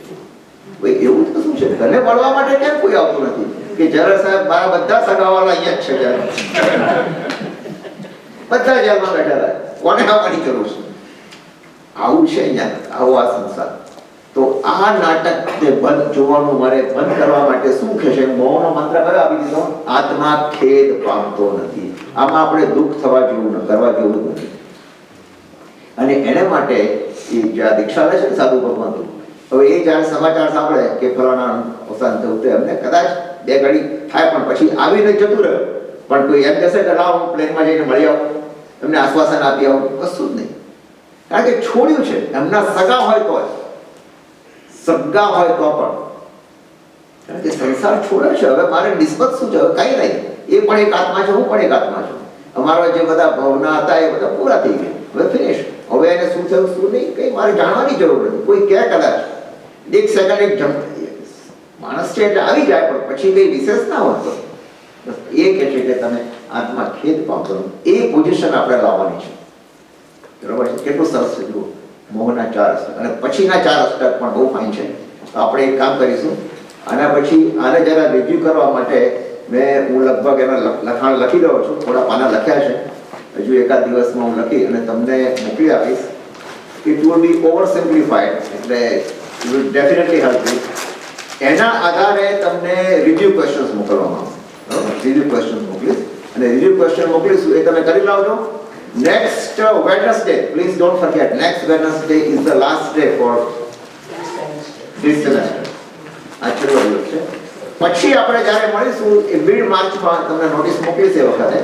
A: ભાઈ એવું તો શું છે, તને મળવા માટે કેમ કોઈ આવતું નથી? કે જરા સાહેબ મારા બધા સગાવાલા અહીંયા જ છે, બધા જેલમાં બેઠા હતા, કોને આવવાની જરૂર છે? આવું છે અહીંયા, આવો આ સંસાર. તો આ નાટકને બંધ જોવાનું મારે બંધ કરવા માટે શું કહેશે? મોહનો મંત્ર કયો આપી દીધો? આત્મા ખેદ પામતો નથી. આમાં આપણે દુઃખ થવા જેવું ન કરવા જેવું નથી. અને એને માટે એ જ્યાં દીક્ષા લે છે ને સાધુ ભગવાન, હવે એ જ્યારે સમાચાર સાંભળે કે ફલાણા અવસાન થયું તો એમને કદાચ બે ઘડી થાય, પણ પછી આવીને જતું રહે. પણ કોઈ એમ કહેશે કે લાવ હું પ્લેનમાં જઈને મળી આવું, એમને આશ્વાસન આપી આવું, કશું જ નહીં. કારણ કે છોડ્યું છે. એમના સગા હોય તો સગા હોય તો પણ, કારણ કે સંસાર છોડે છે. હવે મારે નિસ્બત શું છે? હવે કઈ નહીં. એ પણ એક આત્મા છે, હું પણ એક આત્મા છું. અમારા જે બધા ભાવના હતા એ બધા પૂરા થઈ ગયા, હવે ફિનિશ. હવે એને શું થયું શું નહીં કઈ મારે જાણવાની જરૂર નથી. કોઈ કહે કદાચ એક સેકન્ડ એક માણસ છે એટલે આવી જાય, પણ પછી કઈ વિશેષ ના હોતો. બસ એ કહે છે કે તમે આત્મા ખેદ પામતો. એ પોઝિશન આપણે લાવવાની છે. બરોબર છે? કેટલું સરસ છે જુઓ, મોહના 4 અષ્ટક અને પછીના 4 અષ્ટક પણ બહુ ફાઇન છે. તો આપણે એક કામ કરીશું, આના પછી આને જરા રિવ્યુ કરવા માટે હું લગભગ એના લખાણ લખી રહ્યો છું. થોડા પાના લખ્યા છે, હજુ એકાદ દિવસમાં હું લખી અને તમને મોકલી આપીશ. It would be over simplified, એટલે it will definitely help you. એના આધારે તમને રિવ્યુ ક્વેશ્ચન્સ મોકલવામાં આવશે. રિવ્યુ ક્વેશ્ચન્સ મોકલીશ અને રિવ્યુ ક્વેશ્ચન મોકલીશું એ તમે કરી લાવજો. Next Wednesday, please don't forget, next Wednesday is the last day for this semester. આ છેલ્લો દિવસ છે. પછી આપણે જ્યારે મળીશું એ મિડ માર્ચમાં તમને નોટિસ મોકલીશ એ વખતે,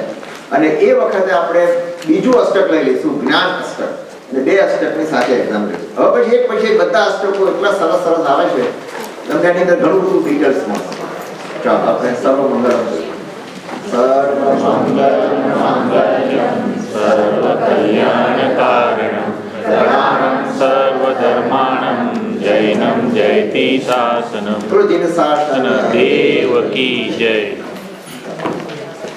A: અને એ વખતે આપણે બીજું અષ્ટક લઈ લઈશું, જ્ઞાન અષ્ટક, અને 2 અષ્ટકની સાથે એક્ઝામ લઈશું. હવે પછી એક બધા અષ્ટકો એટલા સરસ સરસ આવે છે, તમને એની અંદર ઘણું બધું ડિટેલ્સ મળશે. ચાલો આપણે સર્વ મંગળ
G: सर्वकल्याणकारणं प्रणामं सर्वधर्माणं जैनं जयति शासनं देव की जय.